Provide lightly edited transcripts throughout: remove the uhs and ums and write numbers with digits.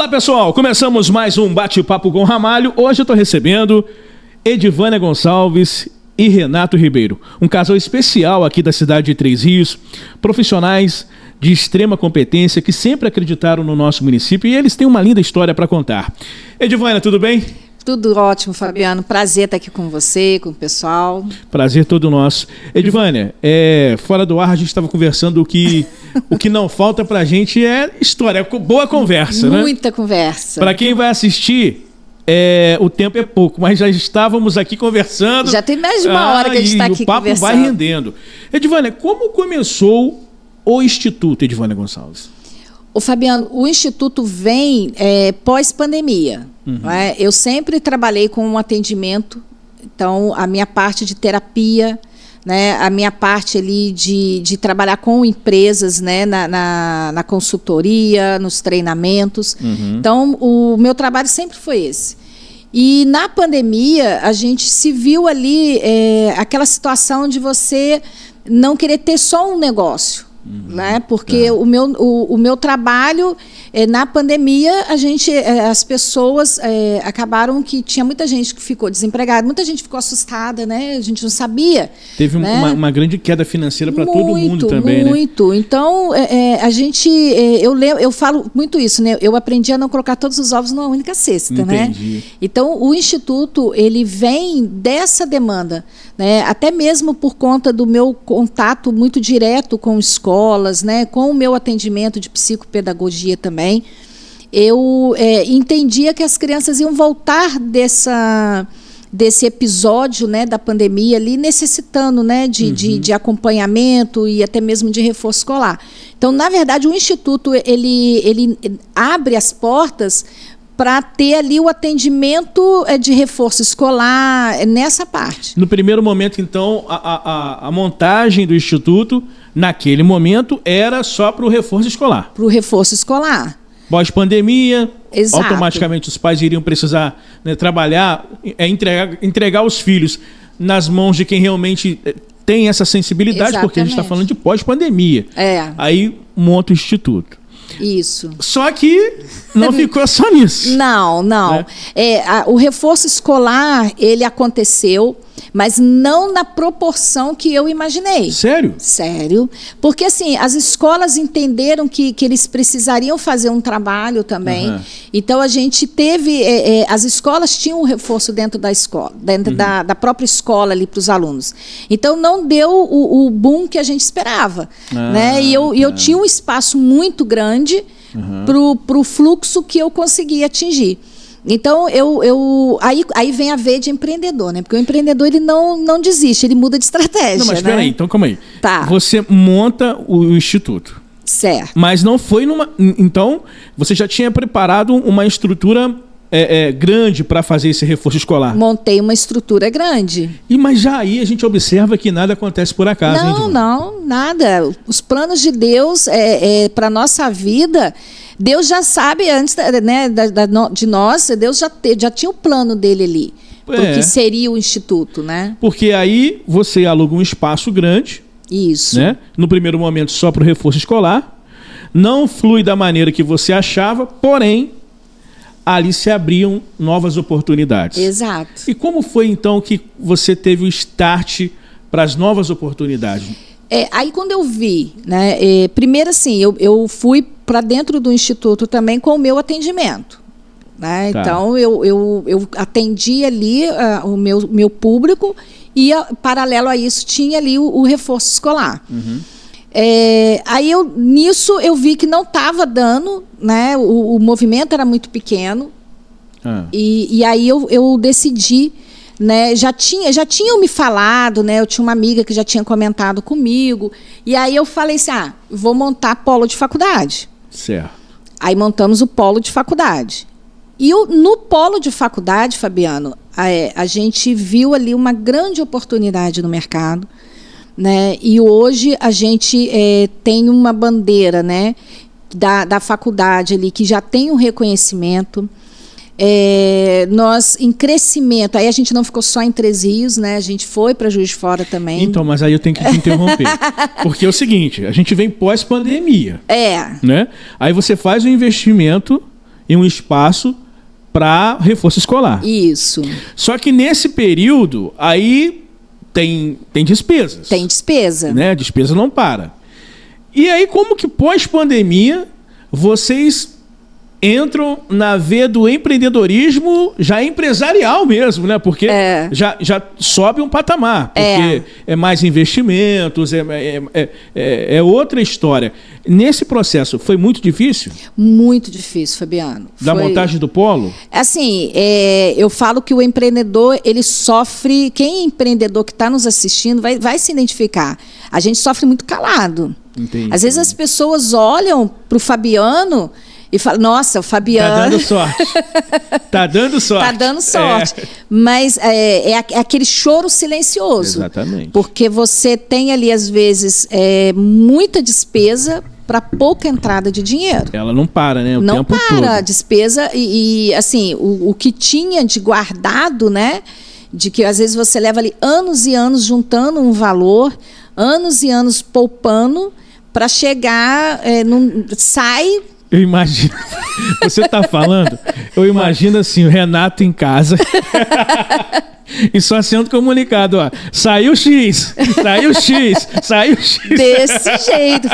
Fala pessoal, começamos mais um bate-papo com Ramalho. Hoje eu estou recebendo Edivânia Gonçalves e Renato Ribeiro, um casal especial aqui da cidade de Três Rios, profissionais de extrema competência que sempre acreditaram no nosso município e eles têm uma linda história para contar. Edivânia, tudo bem? Tudo ótimo, Fabiano. Prazer estar aqui com você, com o pessoal. Prazer todo nosso. Edivânia, fora do ar a gente estava conversando que o que não falta pra gente é história, boa conversa, né? Muita conversa. Para quem vai assistir, o tempo é pouco, mas já estávamos aqui conversando. Já tem mais de uma hora que a gente está aqui conversando. O papo vai rendendo. Edivânia, como começou o Instituto Edivânia Gonçalves? Ô, Fabiano, o Instituto vem pós-pandemia. Uhum. Né? Eu sempre trabalhei com um atendimento, então a minha parte de terapia, né, a minha parte ali de trabalhar com empresas, né, na consultoria, nos treinamentos. Uhum. Então, o meu trabalho sempre foi esse. E na pandemia, a gente se viu ali aquela situação de você não querer ter só um negócio. Né? Porque o meu trabalho, na pandemia, as pessoas acabaram que tinha muita gente que ficou desempregada, muita gente ficou assustada, né? A gente não sabia. Teve, né, uma grande queda financeira para todo mundo também, muito. Né? Então, eu falo muito isso, né? Eu aprendi a não colocar todos os ovos numa única cesta. Entendi. Né? Então, o Instituto, ele vem dessa demanda, né? Até mesmo por conta do meu contato muito direto com escolas, né? Com o meu atendimento de psicopedagogia também, eu entendia que as crianças iam voltar desse episódio, né, da pandemia ali, necessitando, né, de acompanhamento e até mesmo de reforço escolar. Então, na verdade, o Instituto ele abre as portas para ter ali o atendimento de reforço escolar nessa parte. No primeiro momento, então, a montagem do Instituto, naquele momento, era só para o reforço escolar. Para o reforço escolar. Pós-pandemia, exato, automaticamente os pais iriam precisar, né, trabalhar, entregar os filhos nas mãos de quem realmente tem essa sensibilidade. Exatamente. Porque a gente está falando de pós-pandemia. Aí monta o Instituto. Isso. Só que não ficou só nisso. Não. Né? O reforço escolar, ele aconteceu, mas não na proporção que eu imaginei. Sério? Sério. Porque, assim, as escolas entenderam que eles precisariam fazer um trabalho também. Uhum. Então, a gente teve... as escolas tinham um reforço dentro da escola, dentro da própria escola ali para os alunos. Então, não deu o boom que a gente esperava. Né? E eu tinha um espaço muito grande para o fluxo que eu conseguia atingir. Então, aí vem a veia de empreendedor, né? Porque o empreendedor, ele não desiste, ele muda de estratégia. Não, mas espera aí, então calma aí. Tá. Você monta o Instituto. Certo. Mas não foi numa... Então, você já tinha preparado uma estrutura grande para fazer esse reforço escolar. Montei uma estrutura grande. Mas já aí a gente observa que nada acontece por acaso. Não, nada. Os planos de Deus para a nossa vida... Deus já sabe, antes, né, de nós, Deus já tinha o plano dele ali, o que seria o Instituto, né? Porque aí você aluga um espaço grande. Isso. Né? No primeiro momento só para o reforço escolar. Não flui da maneira que você achava, porém, ali se abriam novas oportunidades. Exato. E como foi, então, que você teve o start para as novas oportunidades? Aí quando eu vi, né, primeiro assim, eu fui para dentro do Instituto também com o meu atendimento. Né? Tá. Então, eu atendi ali o meu público e, paralelo a isso, tinha ali o reforço escolar. Uhum. Aí, nisso, eu vi que não estava dando, né, o movimento era muito pequeno, e aí eu decidi... Né, já tinham me falado, né, eu tinha uma amiga que já tinha comentado comigo, e aí eu falei assim, vou montar polo de faculdade. Certo. Aí montamos o polo de faculdade. E no polo de faculdade, Fabiano, a gente viu ali uma grande oportunidade no mercado, né, e hoje a gente tem uma bandeira, né, da faculdade ali que já tem um reconhecimento. Nós em crescimento, aí a gente não ficou só em Três Rios, né? A gente foi para Juiz de Fora também. Então, mas aí eu tenho que te interromper. Porque é o seguinte, a gente vem pós-pandemia. Né? Aí você faz um investimento e um espaço para reforço escolar. Isso. Só que nesse período, aí tem despesas. Tem despesa. Né? A despesa não para. E aí, como que pós-pandemia, vocês entram na veia do empreendedorismo já empresarial mesmo, né? Porque já sobe um patamar, porque é mais investimentos, é outra história. Nesse processo, foi muito difícil? Muito difícil, Fabiano. Da montagem do polo? Assim, eu falo que o empreendedor, ele sofre, quem é empreendedor que está nos assistindo vai se identificar. A gente sofre muito calado. Entendi. Às vezes as pessoas olham para o Fabiano e falam, nossa, o Fabiano... Tá dando sorte. Tá dando sorte. Tá dando sorte. Mas é aquele choro silencioso. Exatamente. Porque você tem ali, às vezes, muita despesa para pouca entrada de dinheiro. Ela não para, né? Não tempo para todo. a despesa e assim, o que tinha de guardado, né? De que às vezes você leva ali anos e anos juntando um valor, anos e anos poupando para chegar, sai... Eu imagino, você está falando, eu imagino assim, o Renato em casa e só sendo comunicado, ó, saiu X.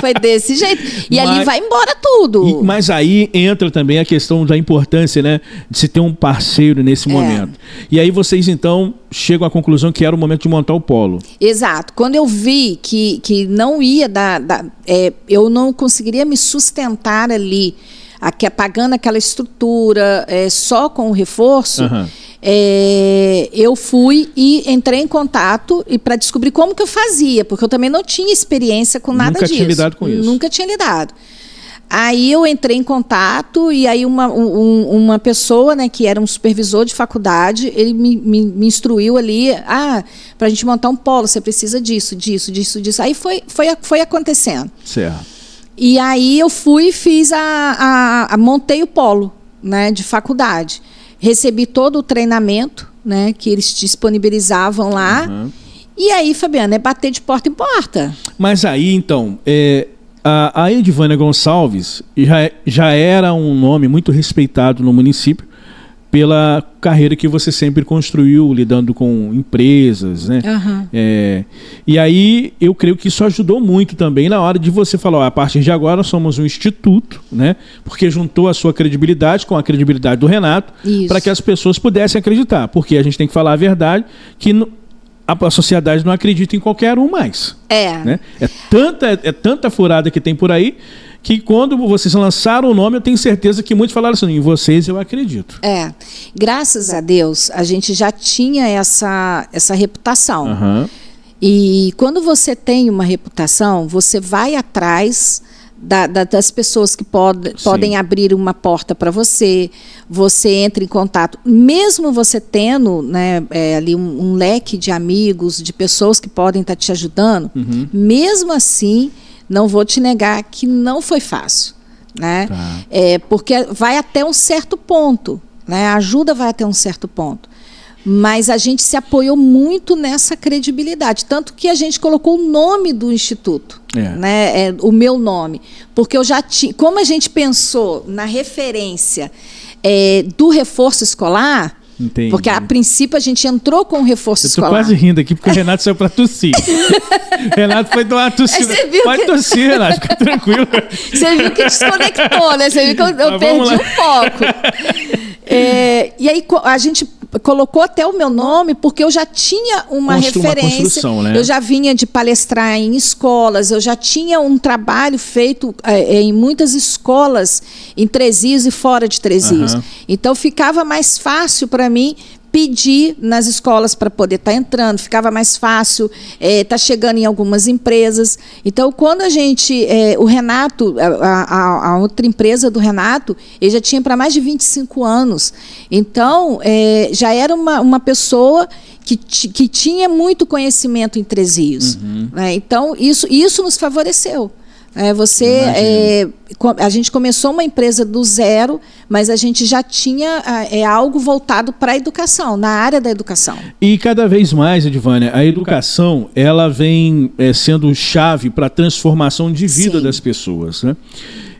Foi desse jeito. E ali vai embora tudo. Mas aí entra também a questão da importância, né, de se ter um parceiro nesse momento. E aí vocês, então, chegam à conclusão que era o momento de montar o polo. Exato. Quando eu vi que não ia eu não conseguiria me sustentar ali, pagando aquela estrutura só com o reforço, eu fui e entrei em contato para descobrir como que eu fazia, porque eu também não tinha experiência com nada disso. Nunca tinha lidado com isso. Nunca tinha lidado. Aí eu entrei em contato e aí uma pessoa, né, que era um supervisor de faculdade, ele me instruiu ali, para a gente montar um polo, você precisa disso. Aí foi acontecendo. Certo. E aí eu fui e fiz montei o polo, né, de faculdade. Recebi todo o treinamento, né, que eles disponibilizavam lá. E aí, Fabiana, é bater de porta em porta. Mas aí, então, a Edivânia Gonçalves já era um nome muito respeitado no município pela carreira que você sempre construiu, lidando com empresas, né? E aí eu creio que isso ajudou muito também na hora de você falar, ó, a partir de agora somos um instituto, né? Porque juntou a sua credibilidade com a credibilidade do Renato para que as pessoas pudessem acreditar. Porque a gente tem que falar a verdade que a sociedade não acredita em qualquer um mais. Né? É tanta furada que tem por aí que quando vocês lançaram o nome, eu tenho certeza que muitos falaram assim, em vocês eu acredito. Graças a Deus, a gente já tinha essa reputação. E quando você tem uma reputação, você vai atrás das pessoas que podem abrir uma porta para você, você entra em contato, mesmo você tendo, né, ali um leque de amigos, de pessoas que podem estar te ajudando, mesmo assim, não vou te negar que não foi fácil, né? Porque vai até um certo ponto, né? A ajuda vai até um certo ponto. Mas a gente se apoiou muito nessa credibilidade, tanto que a gente colocou o nome do instituto, né? O meu nome, porque eu já tinha, como a gente pensou na referência do reforço escolar. Entendi. Porque a princípio a gente entrou com o reforço escolar. Eu tô quase rindo aqui porque o Renato saiu para tossir. Renato foi dar uma tossida. Pode tossir, Renato, fica tranquilo. Você viu que desconectou, né? Você viu que eu perdi o foco. E aí a gente colocou até o meu nome porque eu já tinha uma referência, né? Eu já vinha de palestrar em escolas, eu já tinha um trabalho feito em muitas escolas em Três Rios e fora de Três Rios. Então ficava mais fácil para mim pedir nas escolas para poder estar entrando, ficava mais fácil estar chegando em algumas empresas. Então, quando o Renato, a outra empresa do Renato, ele já tinha para mais de 25 anos. Então, já era uma pessoa que tinha muito conhecimento em Três Rios. Né? Então, isso nos favoreceu. A gente começou uma empresa do zero, mas a gente já tinha algo voltado para a educação, na área da educação. E cada vez mais, Edivânia, a educação ela vem sendo chave para a transformação de vida das pessoas, né?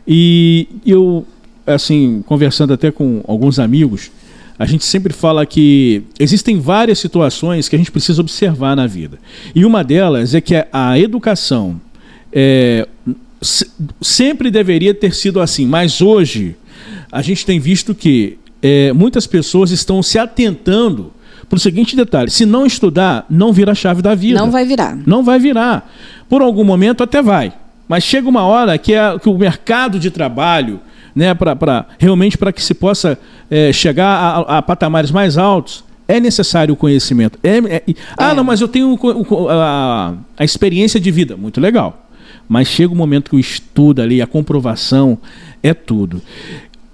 E eu assim, conversando até com alguns amigos, a gente sempre fala que existem várias situações que a gente precisa observar na vida. E uma delas é que a educação sempre deveria ter sido assim, mas hoje a gente tem visto que muitas pessoas estão se atentando para o seguinte detalhe: se não estudar, não vira a chave da vida. Não vai virar. Não vai virar. Por algum momento até vai, mas chega uma hora que o mercado de trabalho, né, realmente para que se possa chegar a patamares mais altos, é necessário o conhecimento. Não, mas eu tenho a experiência de vida. Muito legal. Mas chega um momento que o estudo ali, a comprovação, é tudo.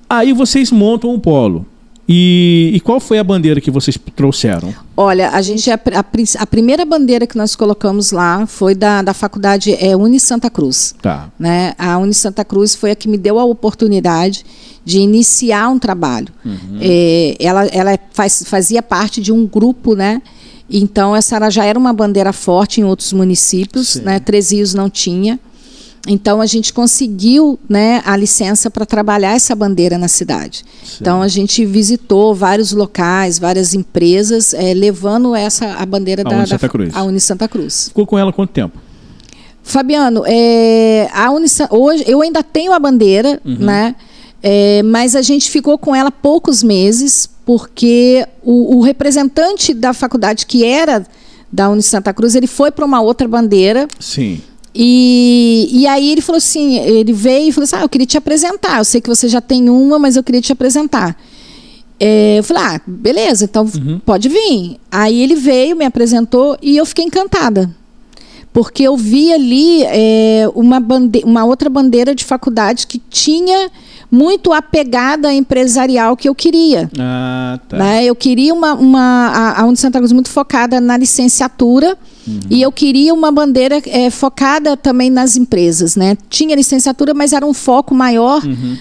Aí vocês montam um polo. E qual foi a bandeira que vocês trouxeram? Olha, a primeira bandeira que nós colocamos lá foi da faculdade Unisanta Cruz. Tá. Né? A Unisanta Cruz foi a que me deu a oportunidade de iniciar um trabalho. Uhum. Ela fazia parte de um grupo, né? Então ela já era uma bandeira forte em outros municípios, né? Três Rios não tinha. Então a gente conseguiu, né, a licença para trabalhar essa bandeira na cidade. Sim. Então a gente visitou vários locais, várias empresas, levando a bandeira da Unisanta Cruz. Ficou com ela quanto tempo? Fabiano, hoje eu ainda tenho a bandeira, uhum, né? Mas a gente ficou com ela poucos meses, porque o representante da faculdade, que era da Unisanta Cruz, ele foi para uma outra bandeira. Sim. E aí ele falou assim, ele veio e falou assim: eu queria te apresentar, eu sei que você já tem uma, mas eu queria te apresentar. Eu falei: beleza, então uhum, pode vir. Aí ele veio, me apresentou e eu fiquei encantada, porque eu vi ali uma outra bandeira de faculdade que tinha muito a pegada empresarial que eu queria. Ah, tá. Né? Eu queria a Unisanta Cruz muito focada na licenciatura. Uhum. E eu queria uma bandeira focada também nas empresas, né? Tinha licenciatura, mas era um foco maior, uhum,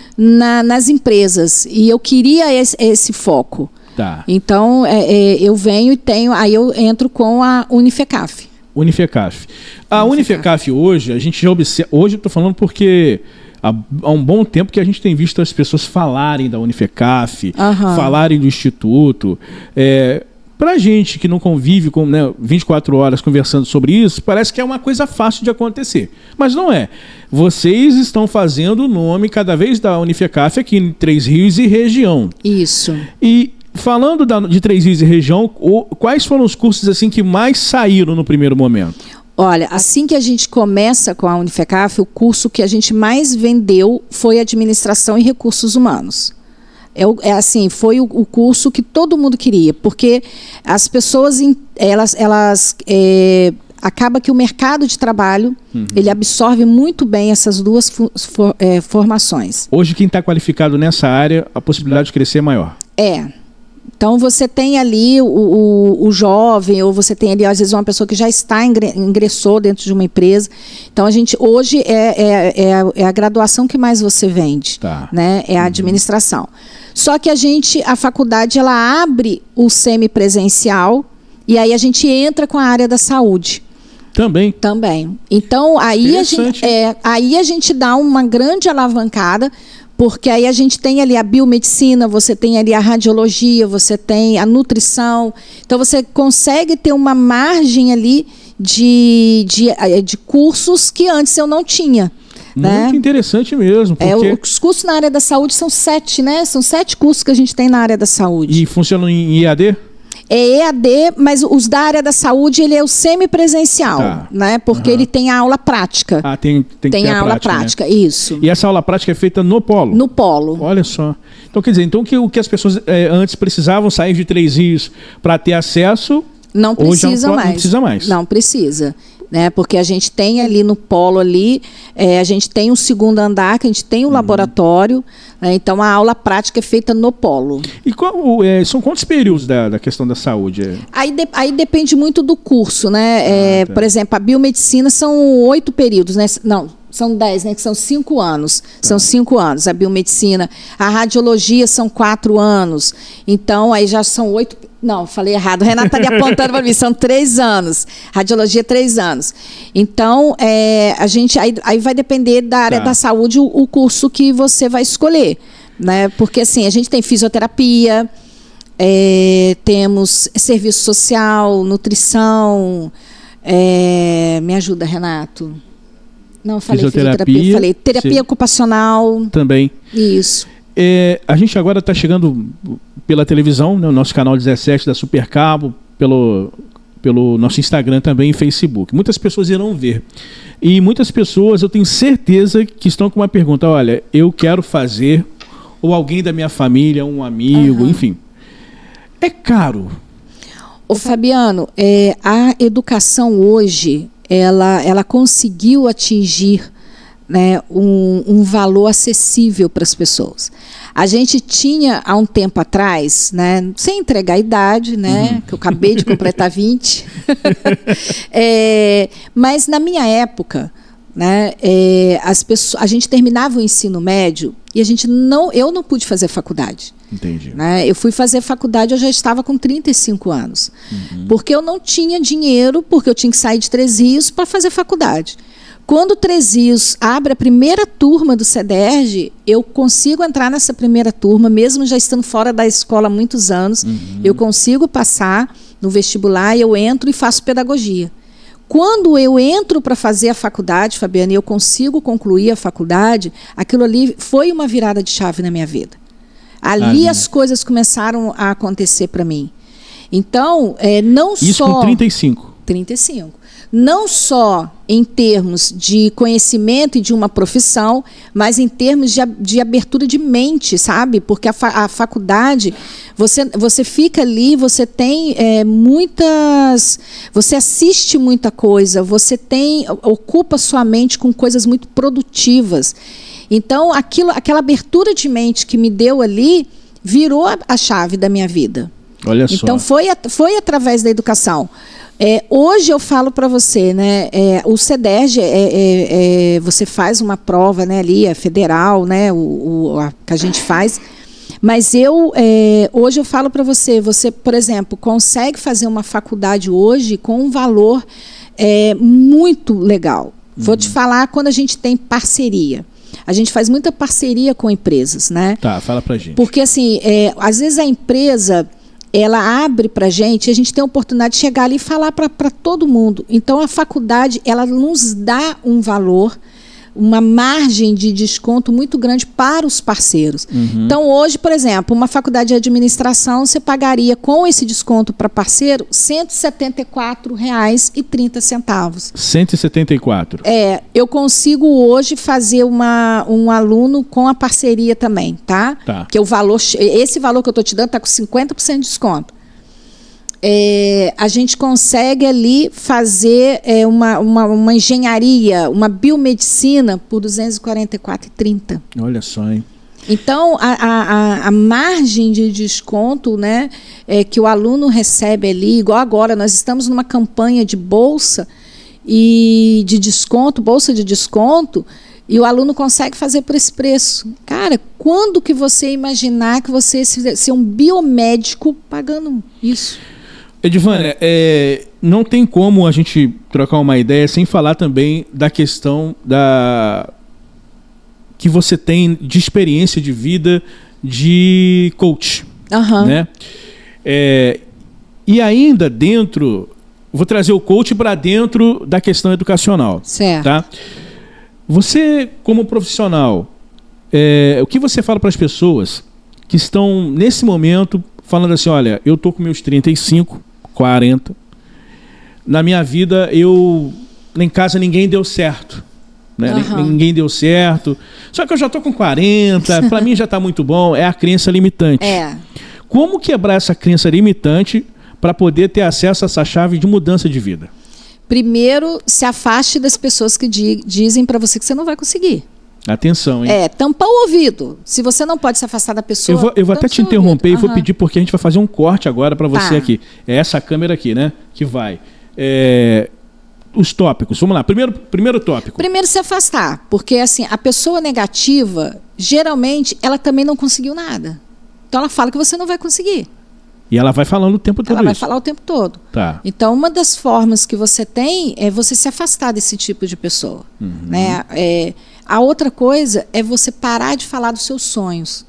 nas empresas. E eu queria esse foco. Tá. Então, eu venho e tenho... Aí eu entro com a Unifecaf. Unifecaf. A Unifecaf hoje, a gente já observa... Hoje eu estou falando porque há um bom tempo que a gente tem visto as pessoas falarem da Unifecaf, uhum, falarem do Instituto. Para a gente que não convive com, né, 24 horas conversando sobre isso, parece que é uma coisa fácil de acontecer. Mas não é. Vocês estão fazendo o nome cada vez da Unifecaf aqui em Três Rios e região. Isso. E falando de Três Rios e região, quais foram os cursos assim que mais saíram no primeiro momento? Olha, assim que a gente começa com a Unifecaf, o curso que a gente mais vendeu foi Administração e Recursos Humanos. Assim, foi o curso que todo mundo queria, porque as pessoas, acaba que o mercado de trabalho, uhum, ele absorve muito bem essas duas formações. Hoje, quem está qualificado nessa área, a possibilidade de crescer é maior. Então, você tem ali o jovem, ou você tem ali, às vezes, uma pessoa que já ingressou dentro de uma empresa. Então, a gente, hoje, é a graduação que mais você vende, tá, né? É a administração. Só que a faculdade, ela abre o semipresencial, e aí a gente entra com a área da saúde. Também. Então, aí a gente dá uma grande alavancada, porque aí a gente tem ali a biomedicina, você tem ali a radiologia, você tem a nutrição. Então, você consegue ter uma margem ali de cursos que antes eu não tinha. Muito interessante mesmo. Porque... os cursos na área da saúde são 7, né? São 7 cursos que a gente tem na área da saúde. E funcionam em EAD? É EAD, mas os da área da saúde, ele é o semipresencial, tá, né? Porque ele tem a aula prática. Tem que ter a aula prática, né? Isso. E essa aula prática é feita no polo? No polo. Olha só. Então, quer dizer, o que as pessoas antes precisavam sair de Três Rios para ter acesso... Não precisa mais. Não precisa mais. Não precisa. Né? Porque a gente tem ali no polo ali, a gente tem um segundo andar, que a gente tem um laboratório, né? Então a aula prática é feita no polo. E são quantos períodos da questão da saúde? Aí depende muito do curso, né? Tá. Por exemplo, a biomedicina são 8 períodos, né? Não, são 10, né? Que são 5 anos. Tá. São 5 anos a biomedicina. A radiologia são 4 anos. Então, aí já são 8... Não, falei errado. O Renato está ali apontando para mim. São 3 anos. Radiologia, 3 anos. Então, aí vai depender da área da saúde o curso que você vai escolher. né? Porque assim, a gente tem fisioterapia, temos serviço social, nutrição, me ajuda, Renato. Não, eu falei fisioterapia, falei terapia ocupacional. Também. Isso. A gente agora está chegando pela televisão, né, o nosso canal 17 da Supercabo, pelo nosso Instagram também e Facebook. Muitas pessoas irão ver. E muitas pessoas, eu tenho certeza, que estão com uma pergunta. Olha, eu quero fazer, ou alguém da minha família, um amigo, enfim. É caro. Ô Fabiano, a educação hoje, ela conseguiu atingir, né, um valor acessível para as pessoas. A gente tinha, há um tempo atrás, né, sem entregar a idade, né, que eu acabei de completar 20, mas na minha época, né, a gente terminava o ensino médio e eu não pude fazer faculdade. Entendi. Né? Eu fui fazer faculdade, eu já estava com 35 anos. Porque eu não tinha dinheiro, porque eu tinha que sair de Três Rios para fazer faculdade. Quando Três Rios abre a primeira turma do CEDERJ, eu consigo entrar nessa primeira turma, mesmo já estando fora da escola há muitos anos. Eu consigo passar no vestibular, eu entro e faço pedagogia. Quando eu entro para fazer a faculdade, Fabiana, e eu consigo concluir a faculdade, aquilo ali foi uma virada de chave na minha vida. Ali as coisas começaram a acontecer para mim. Então, não só... Isso com 35? 35. Não só em termos de conhecimento e de uma profissão, mas em termos de abertura de mente, sabe? Porque a faculdade, você fica ali, você tem muitas... Você assiste muita coisa, você ocupa sua mente com coisas muito produtivas. Então, aquela abertura de mente que me deu ali, virou a chave da minha vida. Olha só. Então, foi através da educação. Hoje eu falo para você, né, o CEDERJ, você faz uma prova, né, ali, federal, né, a que a gente faz, mas hoje eu falo para você, por exemplo, consegue fazer uma faculdade hoje com um valor muito legal. Vou te falar quando a gente tem parceria. A gente faz muita parceria com empresas, né? Tá, fala pra gente. Porque, assim, às vezes a empresa, ela abre pra gente e a gente tem a oportunidade de chegar ali e falar para todo mundo. Então, a faculdade, ela nos dá um valor, uma margem de desconto muito grande para os parceiros. Então, hoje, por exemplo, uma faculdade de administração, você pagaria com esse desconto para parceiro R$ 174,30. 174? Eu consigo hoje fazer um aluno com a parceria também, tá? Que esse valor que eu estou te dando está com 50% de desconto. A gente consegue ali fazer uma engenharia, uma biomedicina por R$ 244,30. Olha só, hein? Então, a margem de desconto, né, que o aluno recebe ali, igual agora, nós estamos numa campanha de bolsa e de desconto, bolsa de desconto, e o aluno consegue fazer por esse preço. Cara, quando que você imaginar que você ser um biomédico pagando isso? Edivânia, não tem como a gente trocar uma ideia sem falar também da questão que você tem de experiência de vida de coach. Né? E ainda vou trazer o coach para dentro da questão educacional. Certo. Tá? Você, como profissional, o que você fala para as pessoas que estão, nesse momento, falando assim, olha, eu estou com meus 35, 40, na minha vida, em casa ninguém deu certo. Né? Ninguém deu certo. Só que eu já estou com 40, para mim já está muito bom, é a crença limitante. Como quebrar essa crença limitante para poder ter acesso a essa chave de mudança de vida? Primeiro, se afaste das pessoas que dizem para você que você não vai conseguir. Atenção, hein? Tampar o ouvido. Se você não pode se afastar da pessoa... Eu vou até te interromper e vou pedir, porque a gente vai fazer um corte agora para você aqui. É essa câmera aqui, né? Que vai. Os tópicos. Vamos lá. Primeiro tópico. Primeiro, se afastar. Porque, assim, a pessoa negativa, geralmente, ela também não conseguiu nada. Então, ela fala que você não vai conseguir. E ela vai falando o tempo todo Ela vai falar o tempo todo. Tá. Então, uma das formas que você tem é você se afastar desse tipo de pessoa. Né? A outra coisa é você parar de falar dos seus sonhos.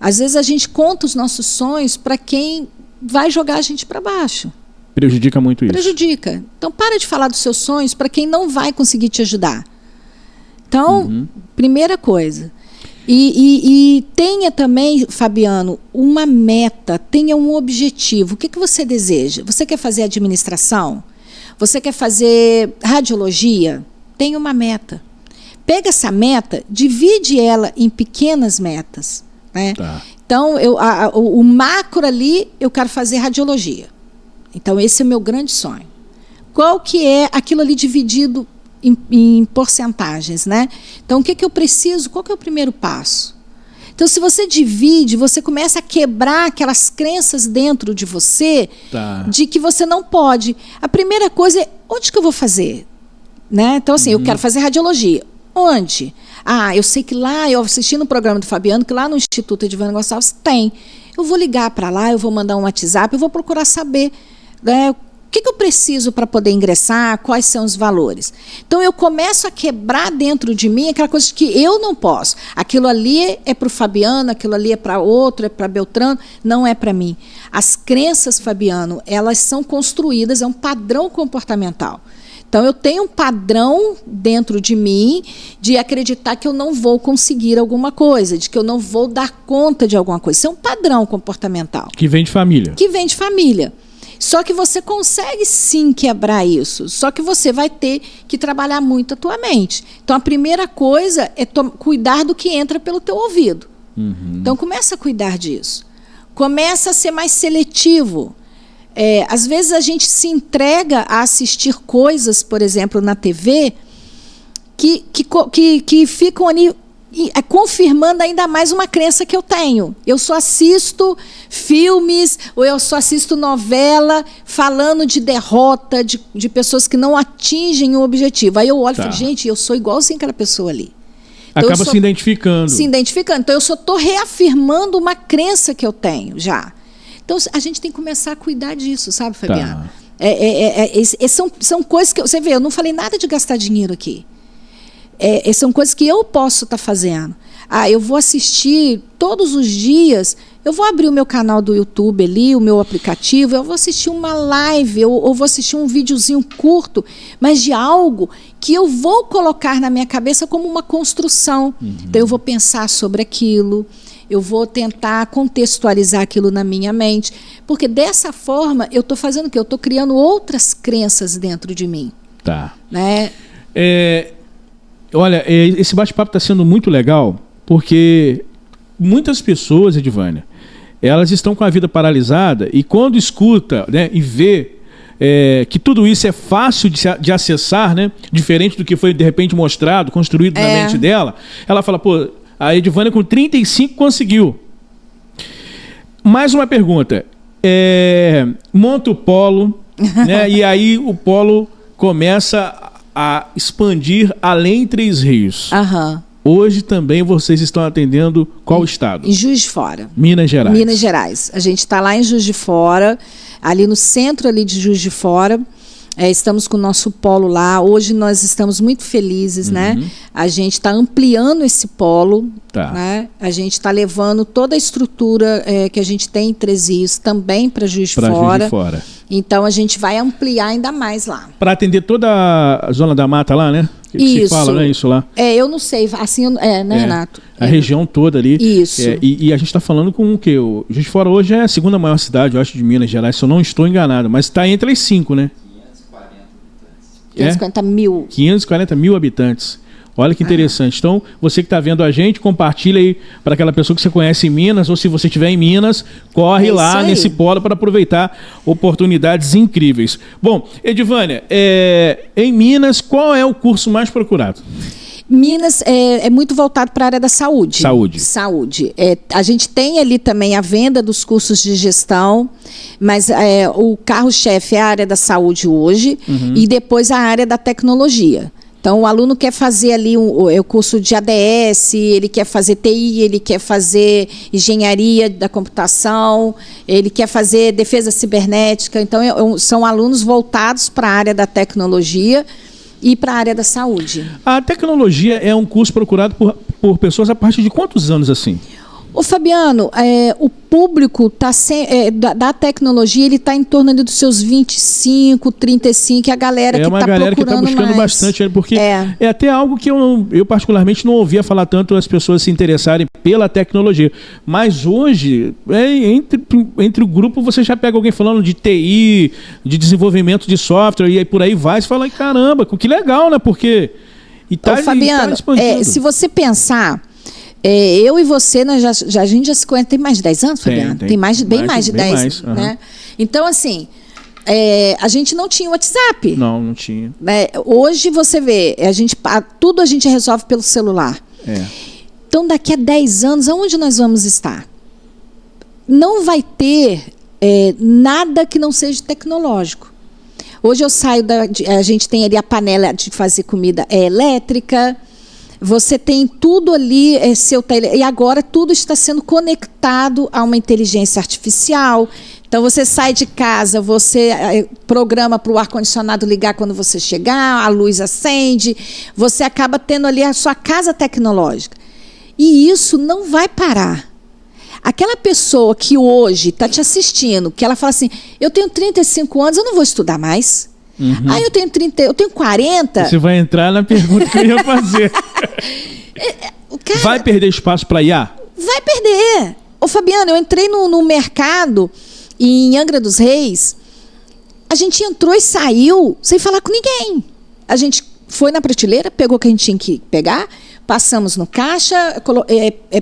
Às vezes a gente conta os nossos sonhos para quem vai jogar a gente para baixo. Prejudica muito isso. Prejudica. Então, para de falar dos seus sonhos para quem não vai conseguir te ajudar. Então, primeira coisa. E tenha também, Fabiano, uma meta, tenha um objetivo. O que você deseja? Você quer fazer administração? Você quer fazer radiologia? Tenha uma meta. Pega essa meta, divide ela em pequenas metas. Né? Tá. Então, o macro ali, eu quero fazer radiologia. Então, esse é o meu grande sonho. Qual que é aquilo ali dividido em porcentagens, né? Então, o que eu preciso? Qual que é o primeiro passo? Então, se você divide, você começa a quebrar aquelas crenças dentro de você de que você não pode. A primeira coisa é, onde que eu vou fazer? Né? Então, assim, eu quero fazer radiologia. Onde? Eu sei que lá, eu assisti no programa do Fabiano, que lá no Instituto Edivânia Gonçalves tem. Eu vou ligar para lá, eu vou mandar um WhatsApp, eu vou procurar saber, né, o que eu preciso para poder ingressar, quais são os valores. Então, eu começo a quebrar dentro de mim aquela coisa que eu não posso. Aquilo ali é para o Fabiano, aquilo ali é para outro, é para Beltrano, não é para mim. As crenças, Fabiano, elas são construídas, é um padrão comportamental. Então, eu tenho um padrão dentro de mim de acreditar que eu não vou conseguir alguma coisa, de que eu não vou dar conta de alguma coisa. Isso é um padrão comportamental. Que vem de família. Que vem de família. Só que você consegue sim quebrar isso. Só que você vai ter que trabalhar muito a tua mente. Então, a primeira coisa é cuidar do que entra pelo teu ouvido. Então, começa a cuidar disso. Começa a ser mais seletivo. Às vezes a gente se entrega a assistir coisas, por exemplo, na TV, que ficam ali confirmando ainda mais uma crença que eu tenho. Eu só assisto filmes, ou eu só assisto novela falando de derrota, de pessoas que não atingem o objetivo. Aí eu olho e falo, gente, eu sou igualzinho aquela pessoa ali. Então, acaba se identificando. Se identificando. Então, eu só estou reafirmando uma crença que eu tenho já. Então, a gente tem que começar a cuidar disso, sabe, Fabiano? São coisas que... Você vê, eu não falei nada de gastar dinheiro aqui. São coisas que eu posso estar fazendo. Eu vou assistir todos os dias, eu vou abrir o meu canal do YouTube ali, o meu aplicativo, eu vou assistir uma live, ou vou assistir um videozinho curto, mas de algo que eu vou colocar na minha cabeça como uma construção. Então, eu vou pensar sobre aquilo, eu vou tentar contextualizar aquilo na minha mente, porque dessa forma eu estou fazendo o quê? Eu estou criando outras crenças dentro de mim. Tá. Né? Olha, esse bate-papo está sendo muito legal, porque muitas pessoas, Edivânia, elas estão com a vida paralisada e quando escuta, né, e vê que tudo isso é fácil de acessar, né, diferente do que foi de repente mostrado, construído na mente dela, ela fala, pô, a Edivânia com 35 conseguiu. Mais uma pergunta. Monta o polo, né, e aí o polo começa a expandir além Três Rios. Hoje também vocês estão atendendo qual estado? Em Juiz de Fora. Minas Gerais. Minas Gerais. A gente está lá em Juiz de Fora, ali no centro ali de Juiz de Fora. Estamos com o nosso polo lá. Hoje nós estamos muito felizes, né? A gente está ampliando esse polo. Né? A gente está levando toda a estrutura que a gente tem em Três Rios também para Juiz de Fora. Então a gente vai ampliar ainda mais lá. Para atender toda a zona da mata lá, né? Isso. Se fala, né? Isso lá. Eu não sei, assim, né, Renato? A região toda ali. Isso. E a gente está falando com o quê? O Juiz de Fora hoje é a segunda maior cidade, eu acho, de Minas Gerais, se eu não estou enganado. Mas está entre as 5, né? 540 mil. 540 mil habitantes. Olha que interessante. Então, você que está vendo a gente, compartilha aí para aquela pessoa que você conhece em Minas, ou se você estiver em Minas, corre lá nesse polo para aproveitar oportunidades incríveis. Bom, Edivânia, em Minas, qual é o curso mais procurado? Minas é muito voltado para a área da saúde. Saúde. A gente tem ali também a venda dos cursos de gestão, mas o carro-chefe é a área da saúde hoje, e depois a área da tecnologia. Então, o aluno quer fazer ali o curso de ADS, ele quer fazer TI, ele quer fazer engenharia da computação, ele quer fazer defesa cibernética. Então, são alunos voltados para a área da tecnologia e para a área da saúde. A tecnologia é um curso procurado por pessoas a partir de quantos anos assim? Ô Fabiano, o público da tecnologia, ele está em torno dos seus 25, 35, a galera que está procurando mais. É uma galera que está buscando bastante, porque é até algo que eu particularmente não ouvia falar tanto as pessoas se interessarem pela tecnologia. Mas hoje, entre o grupo, você já pega alguém falando de TI, de desenvolvimento de software, e aí por aí vai, você fala, caramba, que legal, né? Porque... Ô, Fabiano, se você pensar... eu e você, a gente já se conhece, tem mais de 10 anos, Fabiano? Tem bem mais de 10, né? Então, assim, a gente não tinha WhatsApp. Não tinha. Hoje você vê, tudo a gente resolve pelo celular. Então, daqui a 10 anos, aonde nós vamos estar? Não vai ter nada que não seja tecnológico. Hoje eu saio, a gente tem ali a panela de fazer comida elétrica, você tem tudo ali, e agora tudo está sendo conectado a uma inteligência artificial. Então, você sai de casa, você programa para o ar-condicionado ligar quando você chegar, a luz acende, você acaba tendo ali a sua casa tecnológica. E isso não vai parar. Aquela pessoa que hoje está te assistindo, que ela fala assim, eu tenho 35 anos, eu não vou estudar mais. Eu tenho 40. Você vai entrar na pergunta que eu ia fazer. Cara, vai perder espaço para IA? Vai perder. Ô Fabiano, eu entrei no mercado em Angra dos Reis, a gente entrou e saiu sem falar com ninguém. A gente foi na prateleira, pegou o que a gente tinha que pegar, passamos no caixa,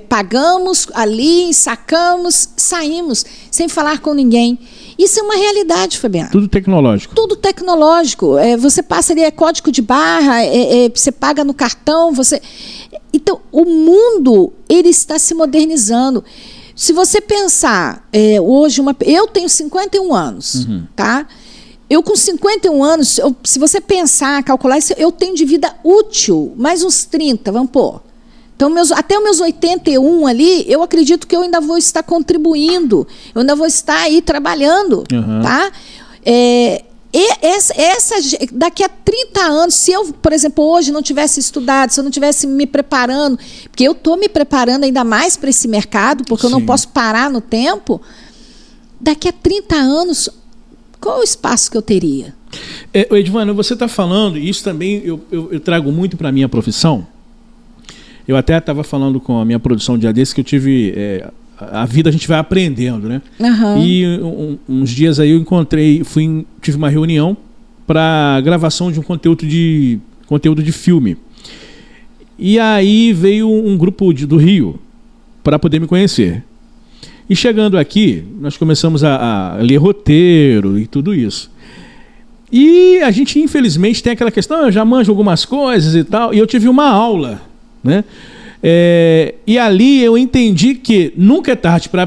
pagamos ali, sacamos, saímos, sem falar com ninguém. Isso é uma realidade, Fabiano. Tudo tecnológico. Tudo tecnológico. Você passa ali, código de barra, você paga no cartão, Então, o mundo, ele está se modernizando. Se você pensar, hoje, eu tenho 51 anos, tá? Eu com 51 anos, se você pensar, calcular isso, eu tenho de vida útil, mais uns 30, vamos pôr. Então, até os meus 81 ali, eu acredito que eu ainda vou estar contribuindo, eu ainda vou estar aí trabalhando, tá? Daqui a 30 anos, se eu, por exemplo, hoje não tivesse estudado, se eu não tivesse me preparando, porque eu estou me preparando ainda mais para esse mercado, porque eu não posso parar no tempo, daqui a 30 anos, qual o espaço que eu teria? Edvânia, você está falando, e isso também eu trago muito para a minha profissão. Eu até estava falando com a minha produção um dia desse que eu tive... a vida a gente vai aprendendo, né? E uns dias aí eu tive uma reunião para gravação de um conteúdo de filme. E aí veio um grupo do Rio para poder me conhecer. E chegando aqui, nós começamos a ler roteiro e tudo isso. E a gente, infelizmente, tem aquela questão, eu já manjo algumas coisas e tal, e eu tive uma aula, né? E ali eu entendi que nunca é tarde para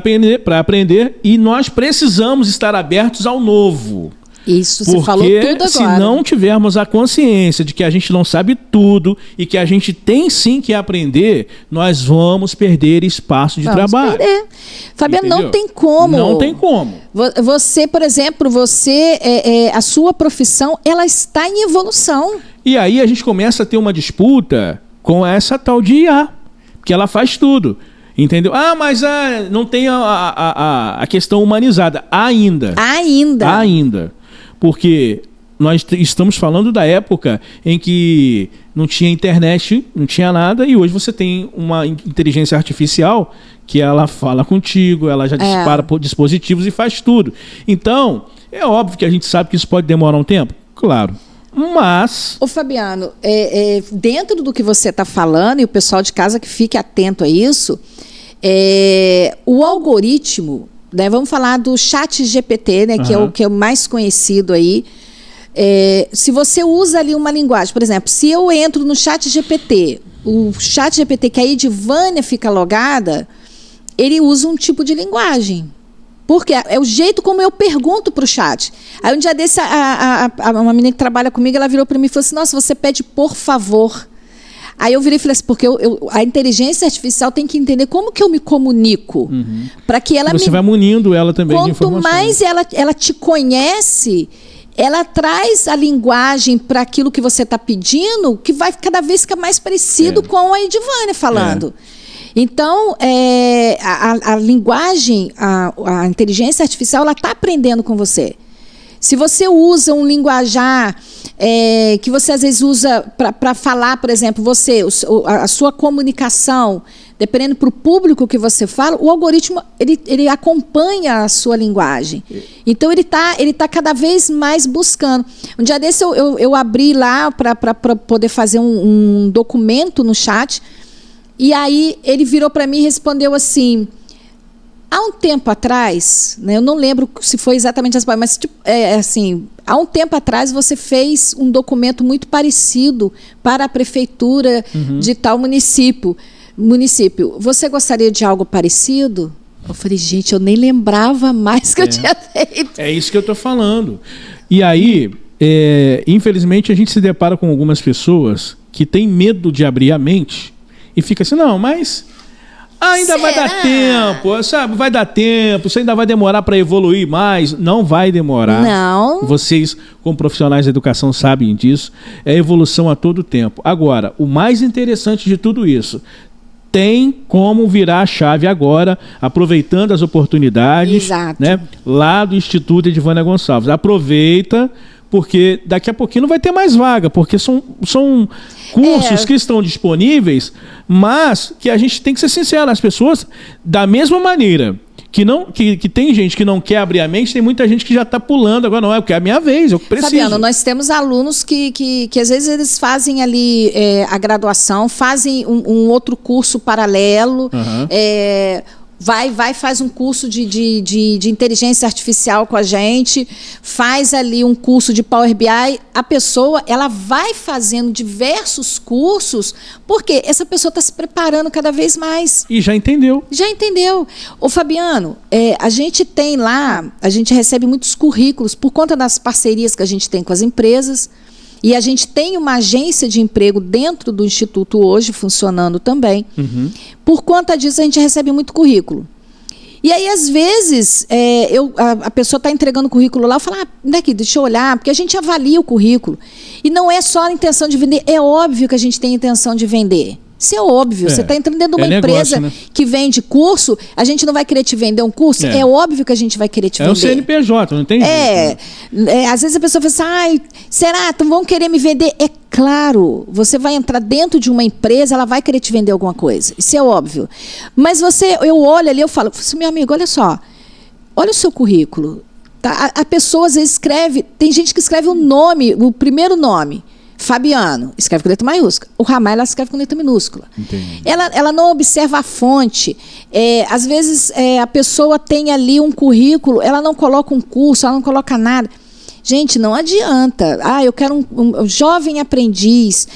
aprender e nós precisamos estar abertos ao novo. Isso, você falou tudo agora. Porque se não tivermos a consciência de que a gente não sabe tudo e que a gente tem sim que aprender, nós vamos perder espaço de trabalho. Perder. Fabiano, entendeu? Não tem como. Não tem como. Você, por exemplo, a sua profissão, ela está em evolução. E aí a gente começa a ter uma disputa com essa tal de IA, porque ela faz tudo. Entendeu? Mas não tem a questão humanizada. Ainda. Porque nós estamos falando da época em que não tinha internet, não tinha nada, e hoje você tem uma inteligência artificial que ela fala contigo, ela já dispara por dispositivos e faz tudo. Então, é óbvio que a gente sabe que isso pode demorar um tempo. Claro. Mas... Ô Fabiano, dentro do que você está falando, e o pessoal de casa que fique atento a isso, o algoritmo, né, vamos falar do ChatGPT, né, que é o mais conhecido aí. Se você usa ali uma linguagem, por exemplo, se eu entro no ChatGPT, o ChatGPT que a Edvânia fica logada, ele usa um tipo de linguagem. Porque é o jeito como eu pergunto para o chat. Aí um dia desse, uma menina que trabalha comigo, ela virou para mim e falou assim, nossa, você pede por favor. Aí eu virei e falei assim, porque a inteligência artificial tem que entender como que eu me comunico. Para que ela Você vai munindo ela também de informações. Quanto mais ela te conhece, ela traz a linguagem para aquilo que você está pedindo, que vai cada vez ficar mais parecido com a Edvânia falando. Então, a linguagem, a inteligência artificial, ela está aprendendo com você. Se você usa um linguajar que você às vezes usa para falar, por exemplo, a sua comunicação, dependendo para o público que você fala, o algoritmo ele acompanha a sua linguagem. Então ele tá cada vez mais buscando. Um dia desse eu abri lá para poder fazer um documento no chat, e aí ele virou para mim e respondeu assim: há um tempo atrás, né, eu não lembro se foi exatamente as palavras, mas tipo, assim, há um tempo atrás você fez um documento muito parecido para a prefeitura de tal município. Você gostaria de algo parecido? Eu falei, gente, eu nem lembrava mais que eu tinha feito. É isso que eu estou falando. E aí, infelizmente, a gente se depara com algumas pessoas que têm medo de abrir a mente e fica assim, não, mas ainda vai dar tempo, sabe? Vai dar tempo, isso ainda vai demorar para evoluir mais. Não vai demorar. Não. Vocês, como profissionais da educação, sabem disso. É evolução a todo tempo. Agora, o mais interessante de tudo isso, tem como virar a chave agora, aproveitando as oportunidades. Exato. Né, lá do Instituto Edivânia Gonçalves. Aproveita, porque daqui a pouquinho não vai ter mais vaga, porque são cursos que estão disponíveis, mas que a gente tem que ser sincero, as pessoas, da mesma maneira que tem gente que não quer abrir a mente, tem muita gente que já está pulando, agora não, porque é a minha vez, eu preciso. Fabiano, nós temos alunos que às vezes eles fazem ali a graduação, fazem um outro curso paralelo, faz um curso de inteligência artificial com a gente, faz ali um curso de Power BI. A pessoa, ela vai fazendo diversos cursos, porque essa pessoa está se preparando cada vez mais. E já entendeu. Já entendeu. Ô, Fabiano, a gente tem lá, a gente recebe muitos currículos por conta das parcerias que a gente tem com as empresas. E a gente tem uma agência de emprego dentro do Instituto hoje, funcionando também. Por conta disso, a gente recebe muito currículo. E aí, às vezes, a pessoa está entregando o currículo lá, eu falo, daqui, deixa eu olhar, porque a gente avalia o currículo. E não é só a intenção de vender, é óbvio que a gente tem a intenção de vender. Isso é óbvio, você está entrando dentro de uma empresa, né, que vende curso, a gente não vai querer te vender um curso? É óbvio que a gente vai querer te vender. É o CNPJ, não tem jeito. Às vezes a pessoa fala assim, será? Então vão querer me vender? É claro, você vai entrar dentro de uma empresa, ela vai querer te vender alguma coisa, isso é óbvio. Mas eu olho ali, eu falo, meu amigo, olha só, olha o seu currículo. Tá? A pessoa às vezes escreve, tem gente que escreve o nome, o primeiro nome, Fabiano, escreve com letra maiúscula. O Ramal, ela escreve com letra minúscula. Entendi. Ela não observa a fonte. Às vezes, a pessoa tem ali um currículo, ela não coloca um curso, ela não coloca nada. Gente, não adianta. Eu quero um jovem aprendiz.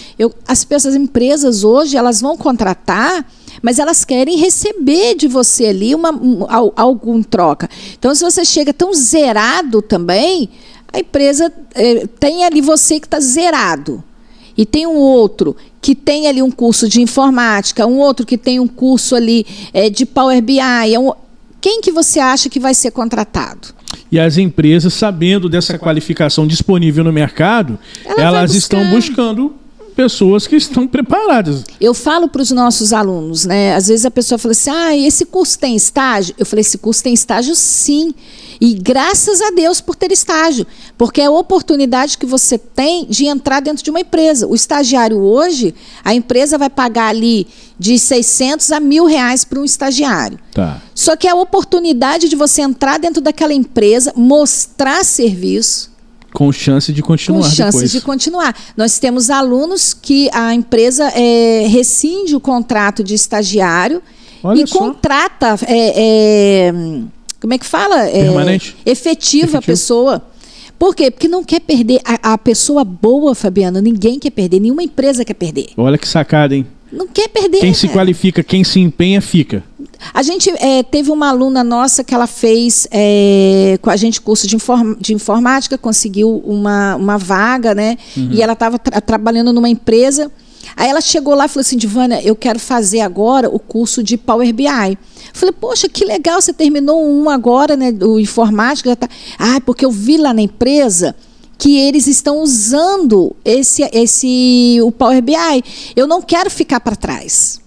As empresas hoje, elas vão contratar, mas elas querem receber de você ali algo em troca. Então, se você chega tão zerado também, a empresa tem ali você que está zerado. E tem um outro que tem ali um curso de informática, um outro que tem um curso ali de Power BI. Quem que você acha que vai ser contratado? E as empresas, sabendo dessa qualificação disponível no mercado, elas estão buscando pessoas que estão preparadas. Eu falo para os nossos alunos, né? Às vezes a pessoa fala assim, esse curso tem estágio? Eu falei, esse curso tem estágio sim. E graças a Deus por ter estágio, porque é a oportunidade que você tem de entrar dentro de uma empresa. O estagiário hoje, a empresa vai pagar ali de 600 a R$1.000 para um estagiário. Tá. Só que é a oportunidade de você entrar dentro daquela empresa, mostrar serviço, com chance de continuar depois. Com chance de continuar. Nós temos alunos que a empresa rescinde o contrato de estagiário. Olha só. Contrata, como é que fala? Permanente? Efetiva a pessoa. Por quê? Porque não quer perder. A pessoa boa, Fabiano, ninguém quer perder, nenhuma empresa quer perder. Olha que sacada, hein? Não quer perder. Quem se qualifica, quem se empenha, fica. A gente teve uma aluna nossa que ela fez com a gente curso de informática, conseguiu uma vaga, né? E ela estava trabalhando numa empresa. Aí ela chegou lá e falou assim, Edivânia, eu quero fazer agora o curso de Power BI. Eu falei, poxa, que legal, você terminou um agora, né? O informática já tá. Porque eu vi lá na empresa que eles estão usando o Power BI. Eu não quero ficar para trás.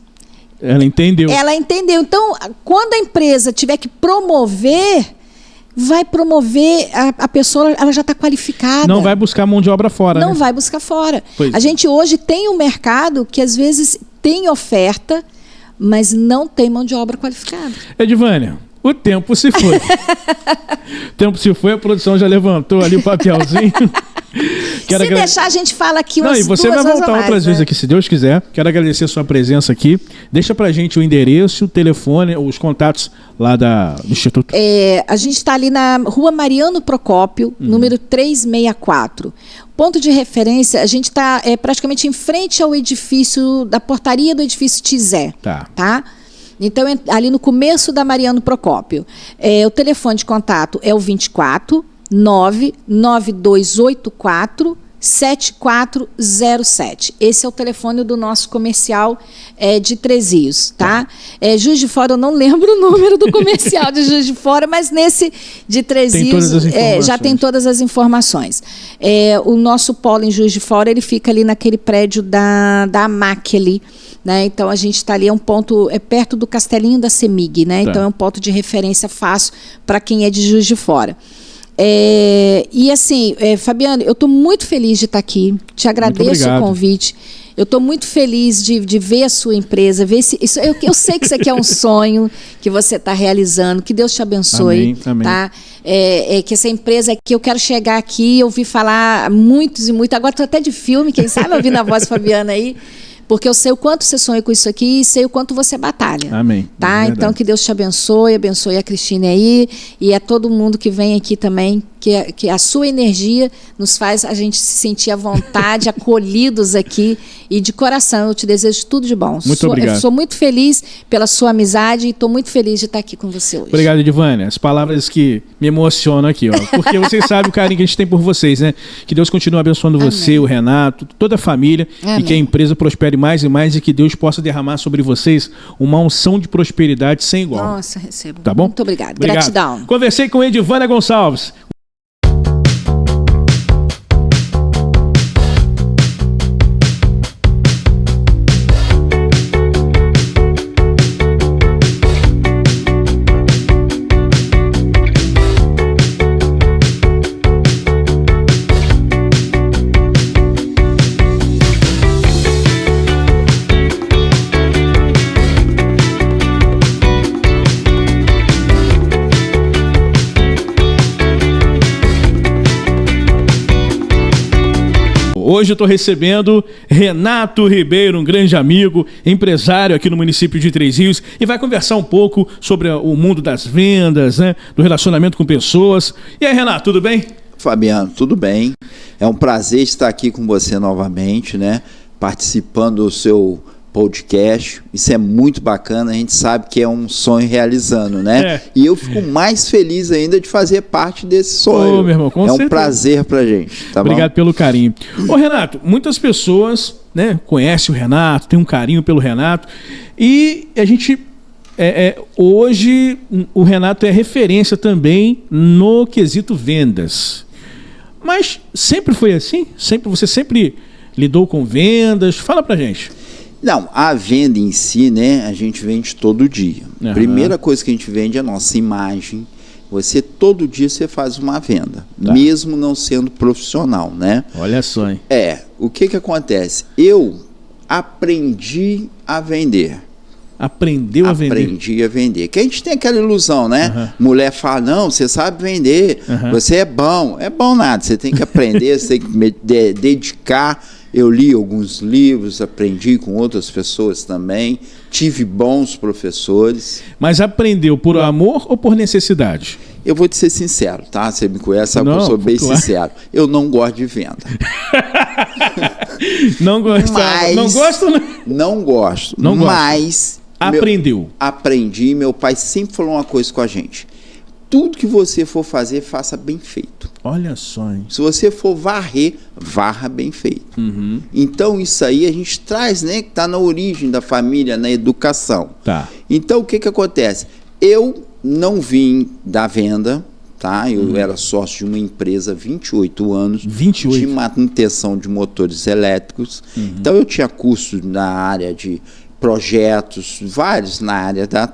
Ela entendeu. Ela entendeu. Então, quando a empresa tiver que promover, vai promover, a pessoa ela já está qualificada. Não vai buscar mão de obra fora, Não né? vai buscar fora. Pois a gente hoje tem um mercado que às vezes tem oferta, mas não tem mão de obra qualificada. Edivânia, o tempo se foi. O tempo se foi, a produção já levantou ali o papelzinho. Se deixar, a gente fala aqui umas Não, e você vai voltar mais, outras vezes aqui, se Deus quiser. Quero agradecer a sua presença aqui. Deixa pra gente o endereço, o telefone, os contatos lá do Instituto. A gente está ali na Rua Mariano Procópio, número 364. Ponto de referência, a gente está praticamente em frente ao edifício, da portaria do edifício Tizé. Tá? Então, ali no começo da Mariano Procópio. O telefone de contato é o 24 99284 7407. Esse é o telefone do nosso comercial de Três Rios, tá? Juiz de Fora, eu não lembro o número do comercial de Juiz de Fora, mas nesse de Três Rios já tem todas as informações. O nosso polo em Juiz de Fora, ele fica ali naquele prédio da AMAC ali, né? Então a gente está ali, perto do Castelinho da CEMIG, né? Então é um ponto de referência fácil para quem é de Juiz de Fora. E assim, Fabiano, eu estou muito feliz de estar aqui, te agradeço o convite, eu estou muito feliz de ver a sua empresa, ver eu sei que isso aqui é um sonho que você está realizando, que Deus te abençoe. Amém. Tá? Que essa empresa aqui, eu quero chegar aqui, ouvir falar muitos e muitos, agora estou até de filme, quem sabe ouvindo a voz Fabiana aí, porque eu sei o quanto você sonha com isso aqui e sei o quanto você batalha. Amém. Tá? Então, que Deus te abençoe a Cristine aí e a todo mundo que vem aqui também, que a sua energia nos faz a gente se sentir à vontade, acolhidos aqui e de coração. Eu te desejo tudo de bom. Muito obrigado. Eu sou muito feliz pela sua amizade e estou muito feliz de estar aqui com você hoje. Obrigado, Edivânia. As palavras que me emocionam aqui, ó. Porque vocês sabem o carinho que a gente tem por vocês, né? Que Deus continue abençoando você, o Renato, toda a família. Amém. E que a empresa prospere mais e mais e que Deus possa derramar sobre vocês uma unção de prosperidade sem igual. Nossa, recebo. Tá bom? Muito obrigado. Gratidão. Conversei com Edivânia Gonçalves. Hoje eu estou recebendo Renato Ribeiro, um grande amigo, empresário aqui no município de Três Rios, e vai conversar um pouco sobre o mundo das vendas, né, do relacionamento com pessoas. E aí, Renato, tudo bem? Fabiano, tudo bem. É um prazer estar aqui com você novamente, né, participando do seu podcast. Isso é muito bacana, a gente sabe que é um sonho realizando, né? E eu fico mais feliz ainda de fazer parte desse sonho. Meu irmão, com certeza. Um prazer pra gente, tá Obrigado pelo carinho. Ô, Renato, muitas pessoas, né, conhecem o Renato, tem um carinho pelo Renato, e a gente hoje o Renato é referência também no quesito vendas. Mas sempre foi assim? Você sempre lidou com vendas? Fala pra gente. Não, a venda em si, né, a gente vende todo dia. Uhum. Primeira coisa que a gente vende é a nossa imagem. Todo dia você faz uma venda, mesmo não sendo profissional, né? Olha só, hein? O que acontece? Eu aprendi a vender. Aprendeu a vender? Aprendi a vender. Que a gente tem aquela ilusão, né? Uhum. Mulher fala, não, você sabe vender, você é bom. É bom nada, você tem que aprender, você tem que dedicar. Eu li alguns livros, aprendi com outras pessoas também, tive bons professores. Mas aprendeu por amor ou por necessidade? Eu vou te ser sincero, tá? Você me conhece, sabe que eu sou bem sincero. Eu não gosto de venda. Não gosto? Não gosto? Não gosto. Não gosto. Mas aprendeu. Aprendi. Meu pai sempre falou uma coisa com a gente. Tudo que você for fazer, faça bem feito. Olha só, hein? Se você for varrer, varra bem feito. Uhum. Então, isso aí a gente traz, né? Que está na origem da família, na educação. Tá. Então, o que acontece? Eu não vim da venda, tá? Eu era sócio de uma empresa há 28 anos. 28? De manutenção de motores elétricos. Então, eu tinha curso na área de projetos, vários na área da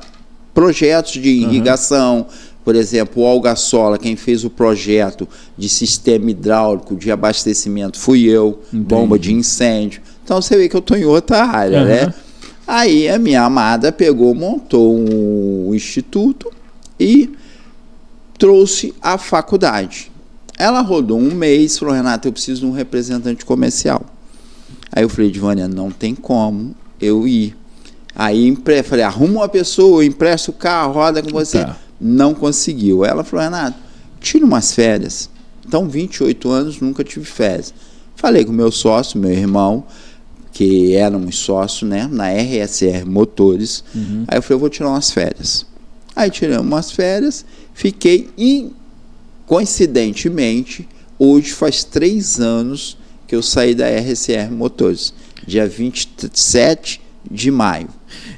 projetos de irrigação. Por exemplo, o Algaçola, quem fez o projeto de sistema hidráulico de abastecimento fui eu, bomba de incêndio. Então você vê que eu estou em outra área, né? Aí a minha amada pegou, montou um instituto e trouxe a faculdade. Ela rodou um mês, falou, Renato, eu preciso de um representante comercial. Aí eu falei, Edivânia, não tem como eu ir. Aí falei, arruma uma pessoa, empresta o carro, roda com você. Não conseguiu. Ela falou, Renato, tira umas férias. Então, 28 anos, nunca tive férias. Falei com o meu sócio, meu irmão, que éramos sócios, né, na RSR Motores. Aí eu falei, eu vou tirar umas férias. Aí tiramos umas férias, fiquei e, coincidentemente, hoje faz 3 anos que eu saí da RSR Motores, dia 27 de maio.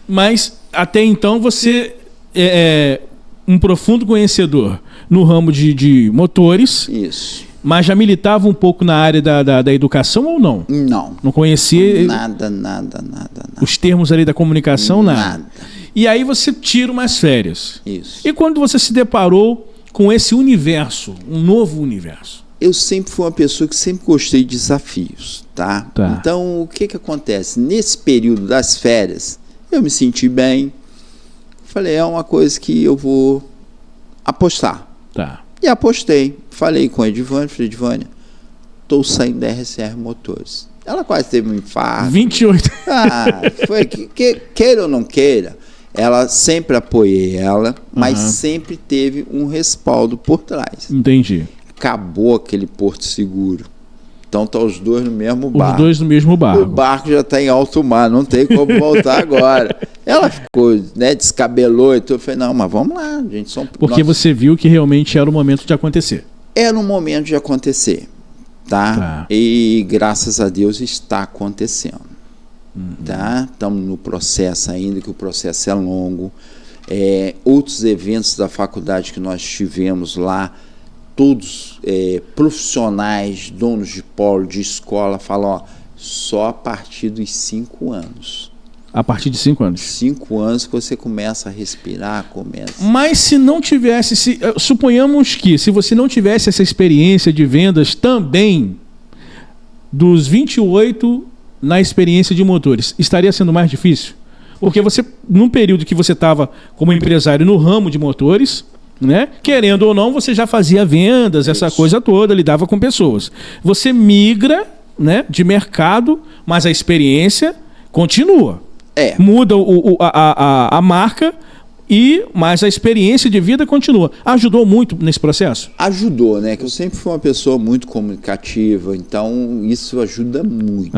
Mas, até então, você é um profundo conhecedor no ramo de motores. Isso. Mas já militava um pouco na área da educação ou não? Não. Não conhecia? Nada. Os termos ali da comunicação, nada. E aí você tira umas férias. Isso. E quando você se deparou com esse universo, um novo universo? Eu sempre fui uma pessoa que sempre gostei de desafios, tá? Então, o que acontece? Nesse período das férias, eu me senti bem. Falei, é uma coisa que eu vou apostar. E apostei. Falei com a Edivânia, falei, Edivânia, estou saindo da RSR Motores. Ela quase teve um infarto. 28. Foi queira ou não queira, ela sempre apoiei ela, mas sempre teve um respaldo por trás. Entendi. Acabou aquele Porto Seguro. Então tá os dois no mesmo barco. Os dois no mesmo barco. O barco já está em alto mar, não tem como voltar agora. Ela ficou, né, descabelou e tudo. Eu falei, não, mas vamos lá, gente. Porque você viu que realmente era o momento de acontecer. Era o momento de acontecer, tá? E graças a Deus está acontecendo, tá? Estamos no processo ainda, que o processo é longo. Outros eventos da faculdade que nós tivemos lá, todos profissionais, donos de polo, de escola, falam, ó, só a partir dos 5 anos. A partir de 5 anos? 5 anos que você começa a respirar, Mas se não tivesse, suponhamos que se você não tivesse essa experiência de vendas também, dos 28 na experiência de motores, estaria sendo mais difícil? Porque você, num período que você estava como empresário no ramo de motores, né? Querendo ou não, você já fazia vendas, essa coisa toda, lidava com pessoas. Você migra, né, de mercado, mas a experiência continua. Muda a marca, mas a experiência de vida continua. Ajudou muito nesse processo? Ajudou, né? Que eu sempre fui uma pessoa muito comunicativa, então isso ajuda muito.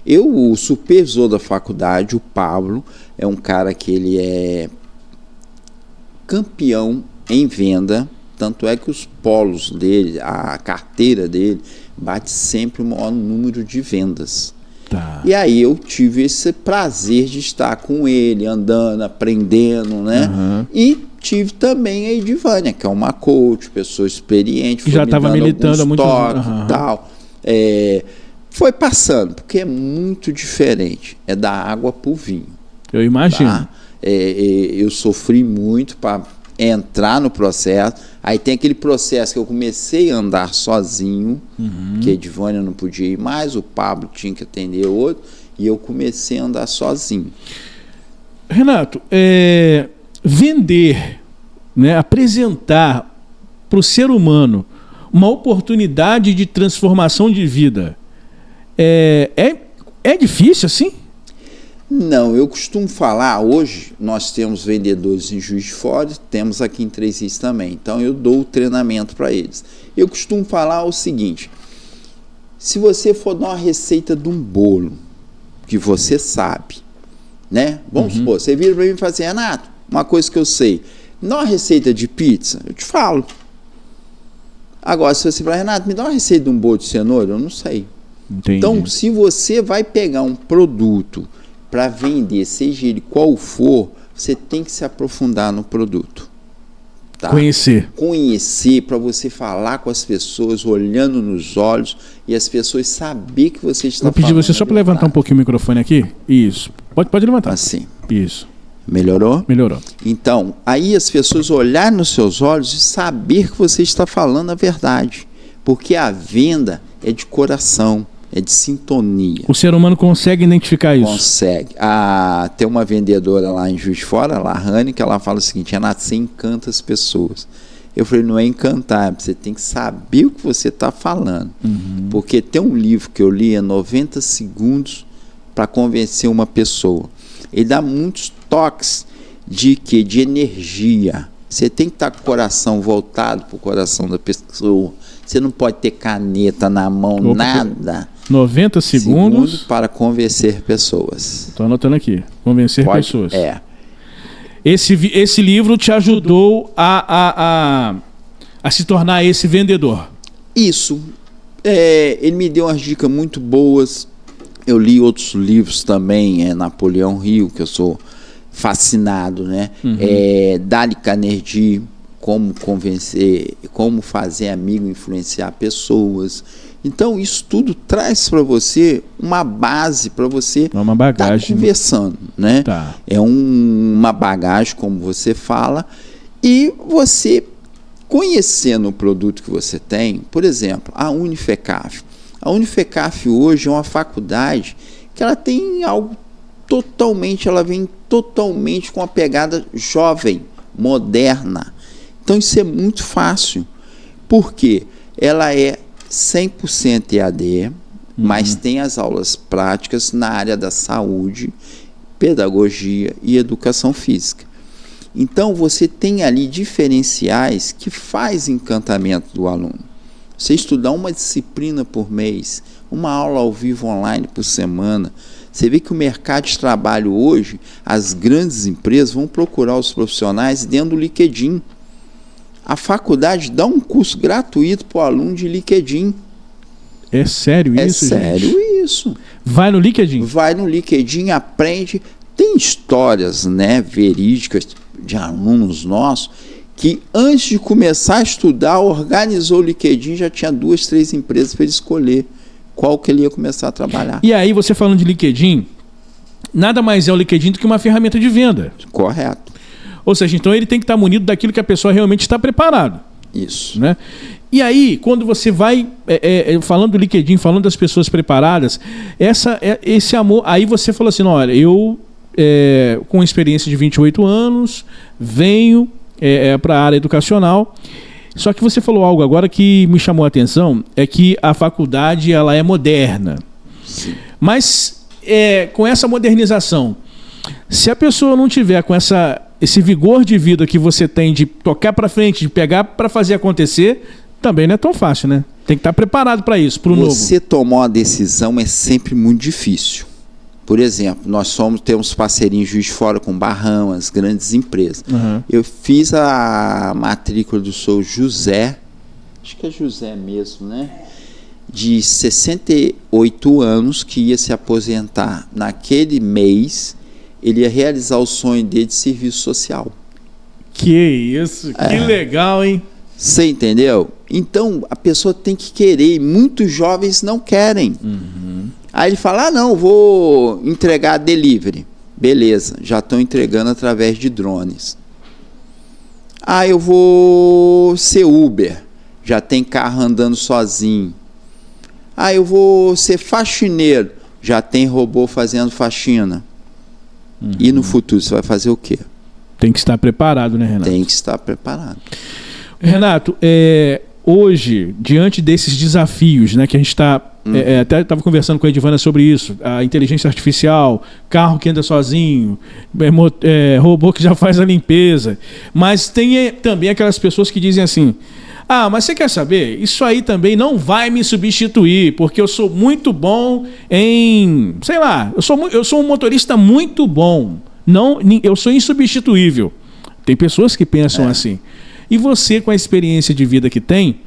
O supervisor da faculdade, o Pablo, é um cara que ele é campeão em venda, tanto é que os polos dele, a carteira dele, bate sempre o maior número de vendas. E aí eu tive esse prazer de estar com ele, andando, aprendendo, né? E tive também a Edivânia, que é uma coach, pessoa experiente, já estava militando há muito tempo e tal. Foi passando, porque é muito diferente, é da água para o vinho. Eu imagino. Tá? Eu sofri muito para entrar no processo. Aí tem aquele processo que eu comecei a andar sozinho, que a Edivânia não podia ir mais, o Pablo tinha que atender outro, e eu comecei a andar sozinho. Renato, vender, né, apresentar para o ser humano uma oportunidade de transformação de vida, é difícil assim? Não, eu costumo falar, hoje nós temos vendedores em Juiz de Fora, temos aqui em Três Rios também, então eu dou o treinamento para eles. Eu costumo falar o seguinte, se você for dar uma receita de um bolo, que você sabe, né? Vamos supor, você vira para mim e fala assim, Renato, uma coisa que eu sei, dá uma receita de pizza, eu te falo. Agora, se você falar, Renato, me dá uma receita de um bolo de cenoura, eu não sei. Entendi. Então, se você vai pegar um produto para vender, seja ele qual for, você tem que se aprofundar no produto. Tá? Conhecer para você falar com as pessoas, olhando nos olhos, e as pessoas saber que você está falando. Vou pedir você só para levantar um pouquinho o microfone aqui. Isso. Pode levantar. Assim. Isso. Melhorou? Melhorou. Então, aí as pessoas olharem nos seus olhos e saber que você está falando a verdade. Porque a venda é de coração, é de sintonia. O ser humano consegue identificar isso? Consegue. Tem uma vendedora lá em Juiz de Fora, a Lahane, que ela fala o seguinte: Renato, você encanta as pessoas. Eu falei, não é encantar, você tem que saber o que você está falando. Porque tem um livro que eu li, 90 segundos para convencer uma pessoa. Ele dá muitos toques de energia. Você tem que estar com o coração voltado para o coração da pessoa. Você não pode ter caneta na mão, nada. 90 segundos para convencer pessoas. Estou anotando aqui. Convencer pessoas. É. Esse livro te ajudou a se tornar esse vendedor. Isso. Ele me deu umas dicas muito boas. Eu li outros livros também, Napoleão Hill, que eu sou fascinado, né? Dale Carnegie, como convencer, como fazer amigo, influenciar pessoas. Então, isso tudo traz para você uma base para você estar conversando, né? Tá. É uma bagagem, como você fala, e você conhecendo o produto que você tem, por exemplo, a Unifecaf. A Unifecaf hoje é uma faculdade que ela tem algo ela vem totalmente com uma pegada jovem, moderna. Então isso é muito fácil, porque ela é 100% EAD, mas tem as aulas práticas na área da saúde, pedagogia e educação física. Então você tem ali diferenciais que faz encantamento do aluno. Você estudar uma disciplina por mês, uma aula ao vivo online por semana, você vê que o mercado de trabalho hoje, as grandes empresas vão procurar os profissionais dentro do LinkedIn. A faculdade dá um curso gratuito para o aluno de LinkedIn. É sério isso, gente? É sério isso. Vai no LinkedIn? Vai no LinkedIn, aprende. Tem histórias, né, verídicas de alunos nossos que antes de começar a estudar, organizou o LinkedIn, já tinha 2, 3 empresas para ele escolher qual que ele ia começar a trabalhar. E aí, você falando de LinkedIn, nada mais é o LinkedIn do que uma ferramenta de venda. Correto. Ou seja, então ele tem que estar munido daquilo que a pessoa realmente está preparado. Isso. Né? E aí, quando você vai falando do LinkedIn, falando das pessoas preparadas, esse amor, aí você falou assim, olha, eu com experiência de 28 anos, venho para a área educacional. Só que você falou algo agora que me chamou a atenção, é que a faculdade ela é moderna. Sim. Mas com essa modernização, se a pessoa não tiver com esse vigor de vida que você tem de tocar para frente, de pegar para fazer acontecer, também não é tão fácil, né? Tem que estar preparado para isso, para o novo. Você tomar uma decisão é sempre muito difícil. Por exemplo, nós temos parceria em Juiz de Fora com Barrão, as grandes empresas. Uhum. Eu fiz a matrícula do seu José, acho que é José mesmo, né? De 68 anos, que ia se aposentar naquele mês, ele ia realizar o sonho dele de serviço social. Que isso, que legal, hein? Você entendeu? Então, a pessoa tem que querer, e muitos jovens não querem. Uhum. Aí ele fala, não, vou entregar delivery. Beleza, já estão entregando através de drones. Eu vou ser Uber, já tem carro andando sozinho. Eu vou ser faxineiro, já tem robô fazendo faxina. Uhum. E no futuro você vai fazer o quê? Tem que estar preparado, né, Renato? Tem que estar preparado. Renato, hoje, diante desses desafios, né, que a gente está... até estava conversando com a Edivana sobre isso, a inteligência artificial, carro que anda sozinho, robô que já faz a limpeza, mas tem também aquelas pessoas que dizem assim, mas você quer saber? Isso aí também não vai me substituir, porque eu sou muito bom em, sei lá, eu sou um motorista muito bom, eu sou insubstituível. Tem pessoas que pensam assim. E você, com a experiência de vida que tem,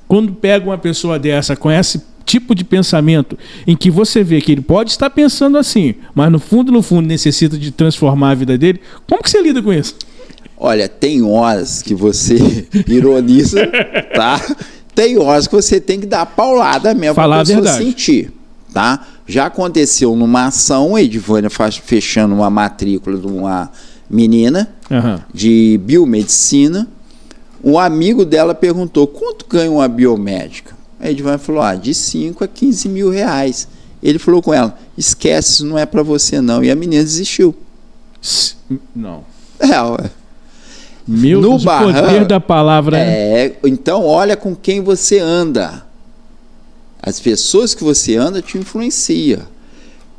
quando pega uma pessoa dessa com esse tipo de pensamento, em que você vê que ele pode estar pensando assim, mas no fundo necessita de transformar a vida dele, como que você lida com isso? Olha, tem horas que você ironiza, tá? Tem horas que você tem que dar paulada mesmo para a pessoa verdade. Sentir, tá? Já aconteceu numa ação, a Edivânia fechando uma matrícula de uma menina de biomedicina. Um amigo dela perguntou, quanto ganha uma biomédica? A Edivânia falou, de 5 a 15 mil reais. Ele falou com ela, esquece, isso não é para você não. E a menina desistiu. Não. Ué. Meu Deus, o poder da palavra. Então, olha com quem você anda. As pessoas que você anda te influenciam.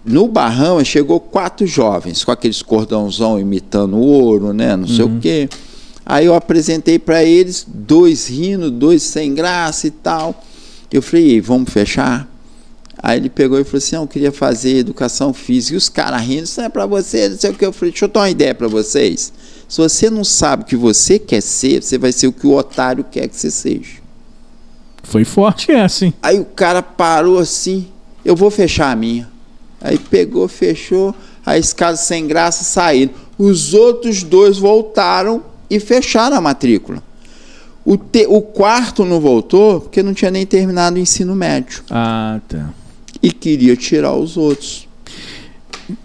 No Barrão, chegou 4 jovens, com aqueles cordãozão imitando o ouro, né? Não sei o quê. Aí eu apresentei para eles, 2 rindo, 2 sem graça e tal. Eu falei, vamos fechar? Aí ele pegou e falou assim, eu queria fazer educação física. E os caras rindo, isso não é para você, não sei o que. Eu falei, deixa eu dar uma ideia para vocês. Se você não sabe o que você quer ser, você vai ser o que o otário quer que você seja. Foi forte essa, hein? Aí o cara parou assim, eu vou fechar a minha. Aí pegou, fechou, aí os caras sem graça saíram. Os outros 2 voltaram e fecharam a matrícula. O quarto não voltou porque não tinha nem terminado o ensino médio. Tá. E queria tirar os outros.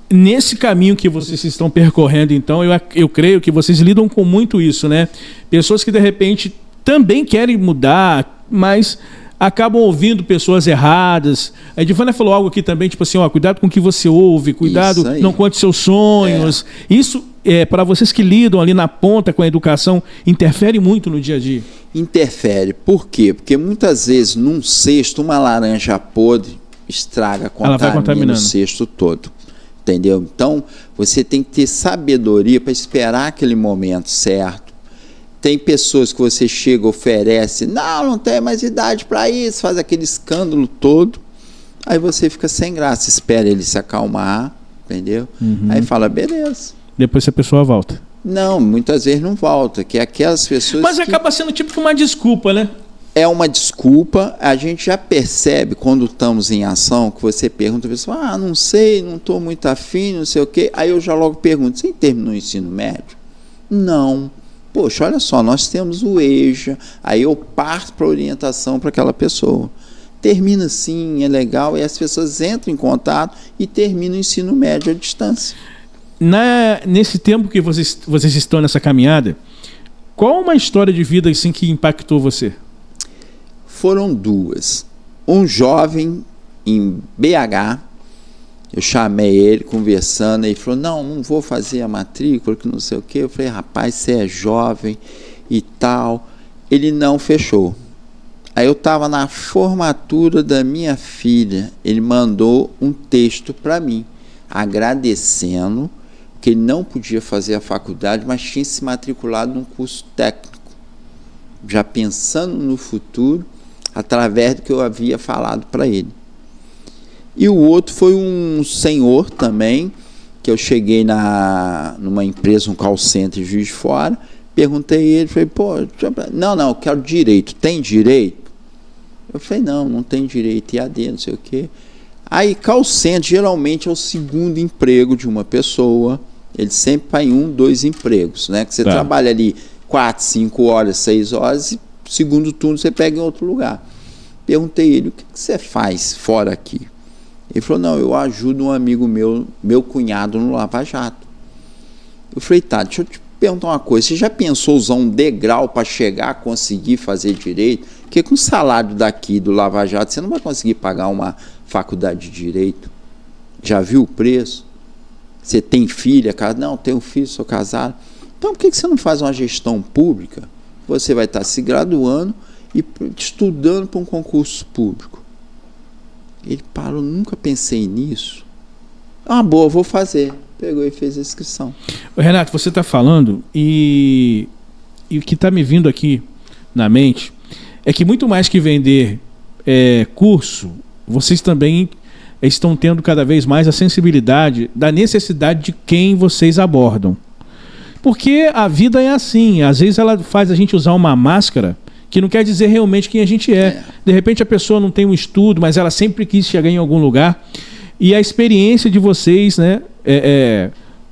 Nesse caminho que vocês estão percorrendo, então, eu creio que vocês lidam com muito isso, né? Pessoas que, de repente, também querem mudar, mas acabam ouvindo pessoas erradas. A Edivânia falou algo aqui também, tipo assim, cuidado com o que você ouve, cuidado, não conte seus sonhos. Isso, para vocês que lidam ali na ponta com a educação, interfere muito no dia a dia? Interfere. Por quê? Porque muitas vezes, num cesto, uma laranja podre estraga, contamina o cesto todo. Entendeu? Então, você tem que ter sabedoria para esperar aquele momento certo. Tem pessoas que você chega, oferece, não tem mais idade para isso, faz aquele escândalo todo. Aí você fica sem graça, espera ele se acalmar, entendeu? Aí fala, beleza. Depois a pessoa volta. Não, muitas vezes não volta, que é aquelas pessoas Mas acaba sendo tipo uma desculpa, né? É uma desculpa, a gente já percebe quando estamos em ação, que você pergunta, a pessoa, não sei, não estou muito afim, não sei o quê. Aí eu já logo pergunto, você terminou o ensino médio? Não. Poxa, olha só, nós temos o EJA, aí eu parto para orientação para aquela pessoa. Termina sim, é legal, e as pessoas entram em contato e terminam o ensino médio à distância. Nesse tempo que vocês estão nessa caminhada, qual uma história de vida assim, que impactou você? Foram 2. Um jovem em BH, eu chamei ele conversando, ele falou, não vou fazer a matrícula, que não sei o quê. Eu falei, rapaz, você é jovem e tal. Ele não fechou. Aí eu estava na formatura da minha filha, ele mandou um texto para mim, agradecendo que ele não podia fazer a faculdade, mas tinha se matriculado num curso técnico, já pensando no futuro, através do que eu havia falado para ele. E o outro foi um senhor também, que eu cheguei numa empresa, um call center de Juiz de Fora, perguntei a ele, falei, não, eu quero direito, tem direito? Eu falei, não tem direito, EAD, não sei o quê. Aí, call center geralmente é o segundo emprego de uma pessoa, ele sempre vai em 1, 2 empregos, né? Que você trabalha ali 4, 5 horas, 6 horas, e segundo turno você pega em outro lugar. Perguntei ele, o que você faz fora aqui? Ele falou, não, eu ajudo um amigo meu cunhado no Lava Jato. Eu falei, deixa eu te perguntar uma coisa, você já pensou usar um degrau para chegar a conseguir fazer direito? Porque com o salário daqui do Lava Jato, você não vai conseguir pagar uma faculdade de direito. Já viu o preço? Você tem filha? Não, tenho filho, sou casado. Então, por que você não faz uma gestão pública? Você vai estar se graduando e estudando para um concurso público. Ele parou, nunca pensei nisso. Boa, vou fazer. Pegou e fez a inscrição. Renato, você está falando e o que está me vindo aqui na mente é que muito mais que vender curso, vocês também estão tendo cada vez mais a sensibilidade da necessidade de quem vocês abordam. Porque a vida é assim, às vezes ela faz a gente usar uma máscara que não quer dizer realmente quem a gente é. De repente a pessoa não tem um estudo, mas ela sempre quis chegar em algum lugar. E a experiência de vocês, né,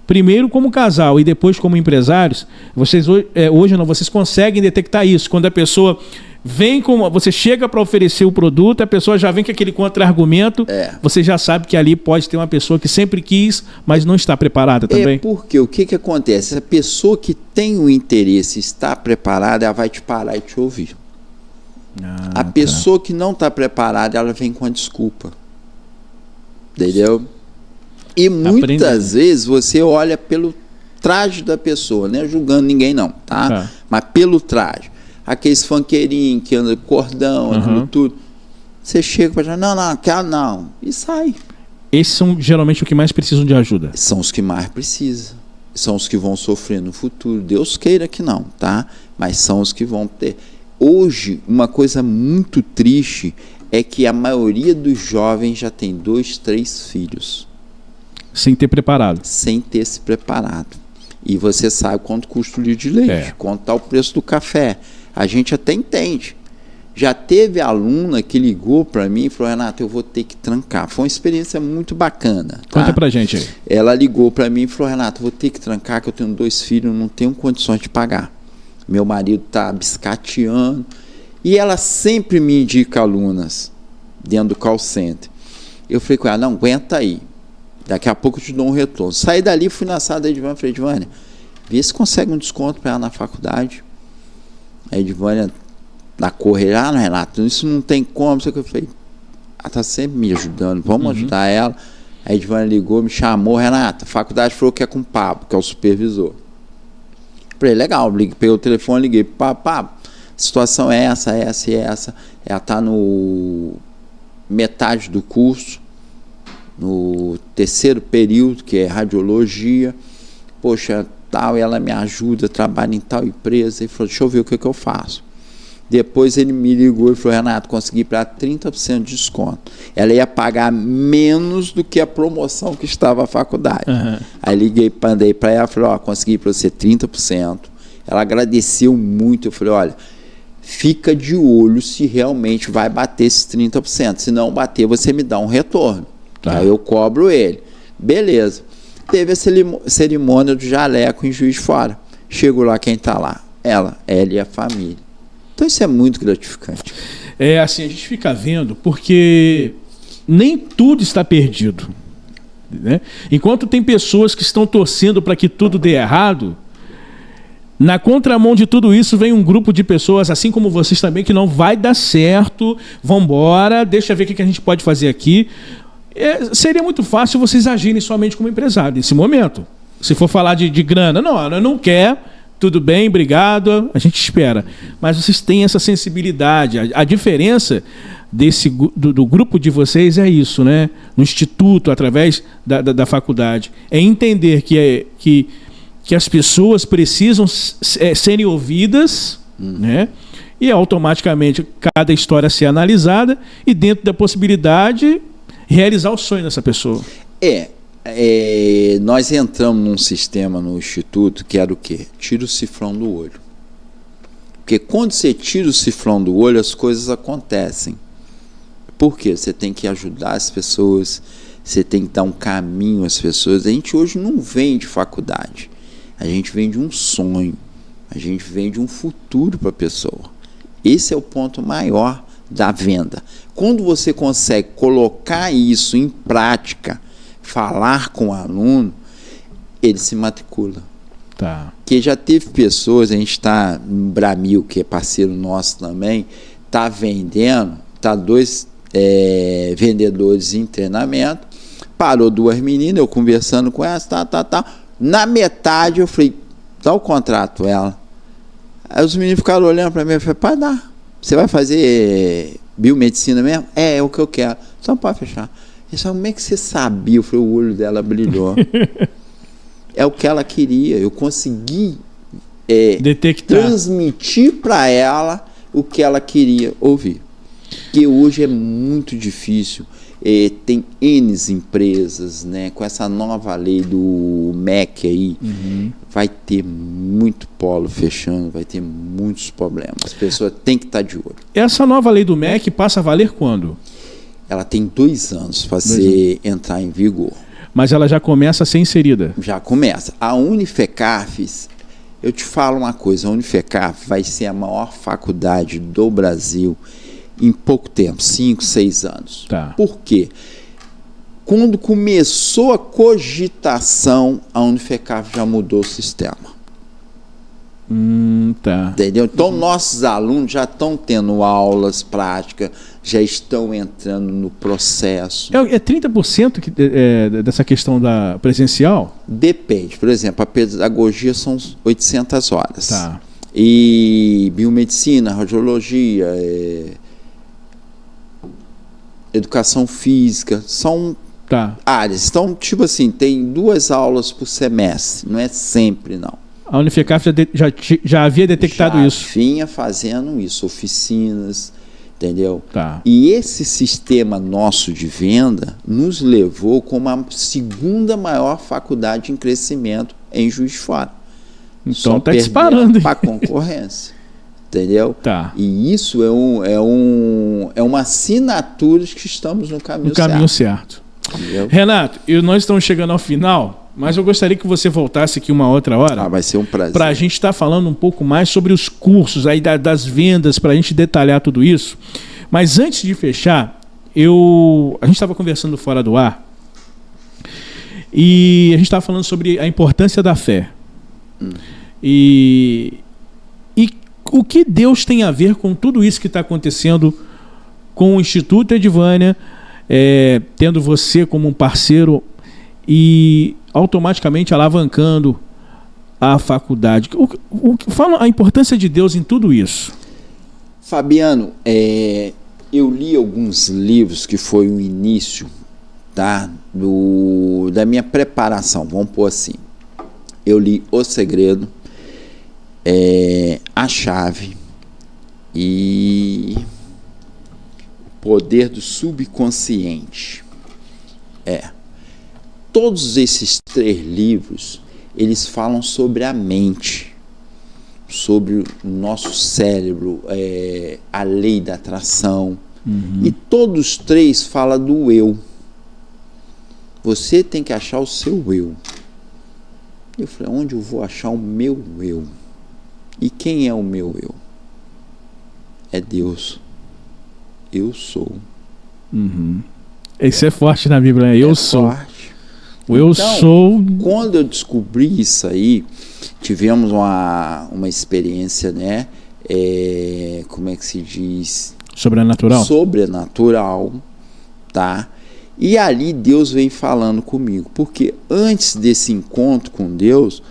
primeiro como casal e depois como empresários, vocês hoje vocês conseguem detectar isso. Quando a pessoa Você chega para oferecer o produto, a pessoa já vem com aquele contra-argumento, você já sabe que ali pode ter uma pessoa que sempre quis, mas não está preparada também. Porque o que acontece? A pessoa que tem o interesse e está preparada, ela vai te parar e te ouvir. A pessoa que não está preparada, ela vem com a desculpa. Entendeu? E muitas vezes você olha pelo traje da pessoa, não é julgando ninguém não, tá? Mas pelo traje. Aqueles funkeirinhos que andam com cordão, aquilo tudo. Você chega para dizer, não, aquela não. E sai. Esses são geralmente os que mais precisam de ajuda. São os que mais precisam. São os que vão sofrer no futuro. Deus queira que não, tá? Mas são os que vão ter. Hoje, uma coisa muito triste é que a maioria dos jovens já tem 2, 3 filhos. Sem ter preparado. Sem ter se preparado. E você sabe quanto custa o litro de leite, quanto está o preço do café. A gente até entende. Já teve aluna que ligou para mim e falou, Renato, eu vou ter que trancar. Foi uma experiência muito bacana. Tá? Conta pra gente aí. Ela ligou para mim e falou, Renato, eu vou ter que trancar, que eu tenho 2 filhos, não tenho condições de pagar. Meu marido está biscateando. E ela sempre me indica alunas dentro do call center. Eu falei com ela, não, aguenta aí. Daqui a pouco eu te dou um retorno. Saí dali, fui na sala da Edvânia, falei, Edvânia, vê se consegue um desconto para ela na faculdade. A Edvânia, na correria, Renato, isso não tem como. Eu falei, ela está sempre me ajudando, vamos ajudar ela. A Edvânia ligou, me chamou, Renato, a faculdade falou que é com o Pablo, que é o supervisor. Eu falei, legal, peguei o telefone, liguei, Pablo, a situação é essa, essa e essa. Ela está no metade do curso, no 3º período, que é radiologia. Poxa, tal, ela me ajuda, trabalha em tal empresa. E falou, deixa eu ver o que eu faço. Depois ele me ligou e falou, Renato, consegui para 30% de desconto. Ela ia pagar menos do que a promoção que estava a faculdade. Aí liguei, mandei para ela, falei, consegui para você 30%. Ela agradeceu muito. Eu falei, olha, fica de olho se realmente vai bater esses 30%. Se não bater, você me dá um retorno. Aí eu cobro ele. Beleza. Teve a cerimônia do jaleco em Juiz de Fora. Chegou lá, quem está lá? Ela e a família. Então isso é muito gratificante. É assim, a gente fica vendo, porque nem tudo está perdido, né? Enquanto tem pessoas que estão torcendo para que tudo dê errado, na contramão de tudo isso vem um grupo de pessoas, assim como vocês também, que não vai dar certo, vambora, deixa eu ver o que a gente pode fazer aqui. Seria muito fácil vocês agirem somente como empresário nesse momento. Se for falar de grana, não quer, tudo bem, obrigado, a gente espera. Mas vocês têm essa sensibilidade. A diferença do grupo de vocês é isso, né? No instituto, através da faculdade. É entender que as pessoas precisam serem ouvidas, né? E automaticamente cada história ser analisada e, dentro da possibilidade, realizar o sonho dessa pessoa. Nós entramos num sistema no instituto que era o quê? Tira o cifrão do olho. Porque quando você tira o cifrão do olho, as coisas acontecem. Por quê? Você tem que ajudar as pessoas, você tem que dar um caminho às pessoas. A gente hoje não vende faculdade, a gente vende um sonho, a gente vende um futuro para a pessoa. Esse é o ponto maior da venda. Quando você consegue colocar isso em prática, falar com o aluno, ele se matricula. Porque já teve pessoas, a gente está no Bramil, que é parceiro nosso também, está vendendo, está 2 vendedores em treinamento, parou 2 meninas, eu conversando com elas, na metade eu falei, dá o contrato ela. Aí os meninos ficaram olhando para mim e falei, pode dar, você vai fazer biomedicina mesmo? É o que eu quero. Então pode fechar. Ele falou, como é que você sabia? Eu falei, o olho dela brilhou. É o que ela queria. Eu consegui detectar, transmitir para ela o que ela queria ouvir. Porque hoje é muito difícil. Tem N empresas, né? Com essa nova lei do MEC aí, vai ter muito polo fechando, vai ter muitos problemas. As pessoas têm que estar de olho. Essa nova lei do MEC passa a valer quando? Ela tem 2 anos para entrar em vigor. Mas ela já começa a ser inserida? Já começa. A Unifecafes, Eu te falo uma coisa, a Unifecaf vai ser a maior faculdade do Brasil em pouco tempo, 5, 6 anos. Tá. Por quê? Quando começou a cogitação, a Unifecaf já mudou o sistema. Tá. Entendeu? Então, nossos alunos já estão tendo aulas práticas, já estão entrando no processo. É 30% dessa questão da presencial? Depende. Por exemplo, a pedagogia são 800 horas. Tá. E biomedicina, radiologia, educação física, são áreas. Então, tipo assim, tem 2 aulas por semestre, não é sempre, não. A Unifecaf já havia detectado isso. Já vinha fazendo isso, oficinas, entendeu? Tá. E esse sistema nosso de venda nos levou como a segunda maior faculdade em crescimento em Juiz de Fora. Então está disparando para a concorrência, entendeu? Tá. E isso é uma assinatura de que estamos no caminho certo. Entendeu? Renato, nós estamos chegando ao final. Mas eu gostaria que você voltasse aqui uma outra hora. Vai ser um prazer. Para a gente estar falando um pouco mais sobre os cursos, aí das vendas, para a gente detalhar tudo isso. Mas antes de fechar, a gente estava conversando fora do ar e a gente estava falando sobre a importância da fé. E o que Deus tem a ver com tudo isso que está acontecendo com o Instituto Edivânia, tendo você como um parceiro e automaticamente alavancando a faculdade. Fala a importância de Deus em tudo isso. Fabiano, eu li alguns livros que foi o início da minha preparação, vamos pôr assim. Eu li O Segredo, A Chave e O Poder do Subconsciente. Todos esses 3 livros, eles falam sobre a mente, sobre o nosso cérebro, a lei da atração. E todos os 3 falam do eu. Você tem que achar o seu eu. Eu falei, onde eu vou achar o meu eu? E quem é o meu eu? É Deus. Eu sou. Isso é forte na Bíblia, né? Eu sou. Forte. Eu sou. Quando eu descobri isso aí, tivemos uma experiência, né? Como é que se diz? Sobrenatural? Sobrenatural, tá? E ali Deus vem falando comigo, porque antes desse encontro com Deus,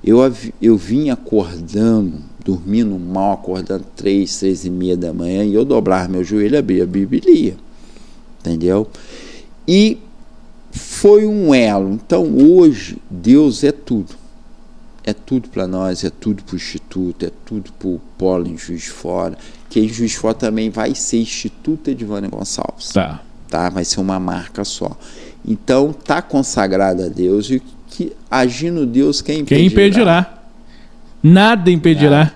eu vinha acordando, dormindo mal, acordando 3h30 da manhã, e eu dobrava meu joelho, abria a Bíblia e lia, entendeu? E foi um elo. Então hoje Deus é tudo para nós, é tudo para o Instituto, é tudo para o Polo em Juiz de Fora, que em Juiz de Fora também vai ser Instituto Edivânia Gonçalves, tá? Vai ser uma marca só. Então tá consagrado a Deus, e que agindo Deus, quem impedirá? Nada impedirá.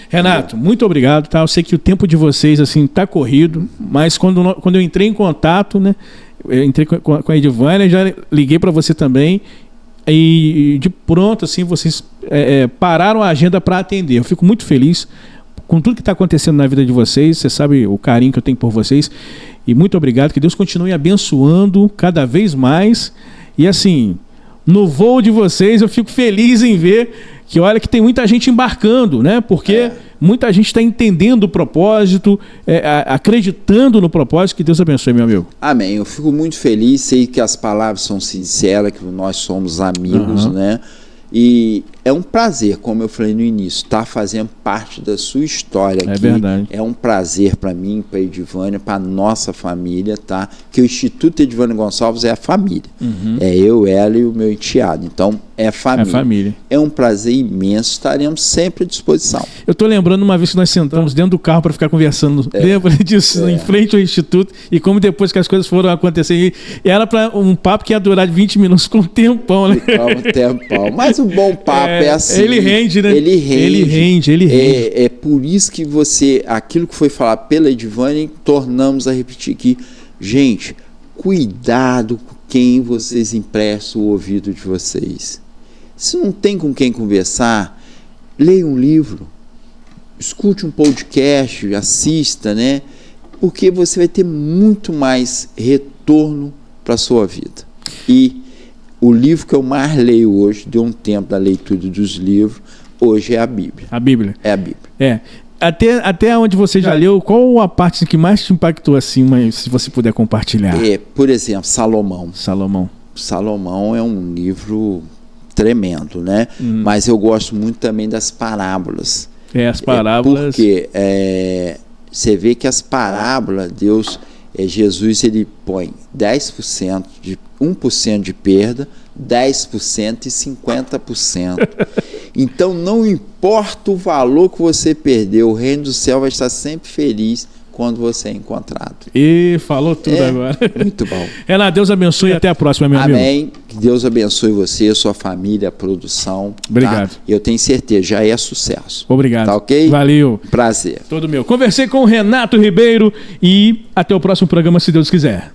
Renato, muito obrigado, tá? Eu sei que o tempo de vocês assim tá corrido, mas quando eu entrei em contato, né? Eu entrei com a Edivânia, já liguei para você também, e de pronto assim vocês pararam a agenda para atender. Eu fico muito feliz com tudo que está acontecendo na vida de vocês. Você sabe o carinho que eu tenho por vocês, e muito obrigado, que Deus continue abençoando cada vez mais. E assim, no voo de vocês eu fico feliz em ver que olha que tem muita gente embarcando, né? Porque muita gente está entendendo o propósito, acreditando no propósito. Que Deus abençoe, meu amigo. Amém. Eu fico muito feliz, sei que as palavras são sinceras, que nós somos amigos, né? E é um prazer, como eu falei no início, estar fazendo parte da sua história aqui. É verdade. É um prazer para mim, para a Edivânia, para a nossa família, tá? Que o Instituto Edivânia Gonçalves é a família. É eu, ela e o meu enteado. Então, é família. É família. É um prazer imenso, estaremos sempre à disposição. Eu estou lembrando uma vez que nós sentamos dentro do carro para ficar conversando. Lembra disso? Em frente ao Instituto, e como depois que as coisas foram acontecer, e era para um papo que ia durar de 20 minutos, com um tempão, né? Ficava um tempão. Mas o bom papo é assim. Ele rende, né? Ele rende. Ele rende. É por isso que aquilo que foi falado pela Edivânia, tornamos a repetir aqui. Gente, cuidado com quem vocês emprestam o ouvido de vocês. Se não tem com quem conversar, leia um livro, escute um podcast, assista, né? Porque você vai ter muito mais retorno para a sua vida. E o livro que eu mais leio hoje, deu um tempo da leitura dos livros, hoje é a Bíblia. A Bíblia. É a Bíblia. É. Até onde você já leu, qual a parte que mais te impactou, assim, mas se você puder compartilhar? Por exemplo, Salomão. Salomão é um livro tremendo, né? Mas eu gosto muito também das parábolas. As parábolas... Porque você vê que as parábolas, Jesus, ele põe 10%, 1% de perda, 10% e 50%. Então, não importa o valor que você perdeu, o reino do céu vai estar sempre feliz quando você é encontrado. E falou tudo agora. Muito bom. Renato, Deus abençoe e até a próxima, meu amigo. Amém. Que Deus abençoe você, sua família, a produção. Obrigado. Tá? E eu tenho certeza, já é sucesso. Obrigado. Tá ok? Valeu. Prazer. Todo meu. Conversei com o Renato Ribeiro e até o próximo programa, se Deus quiser.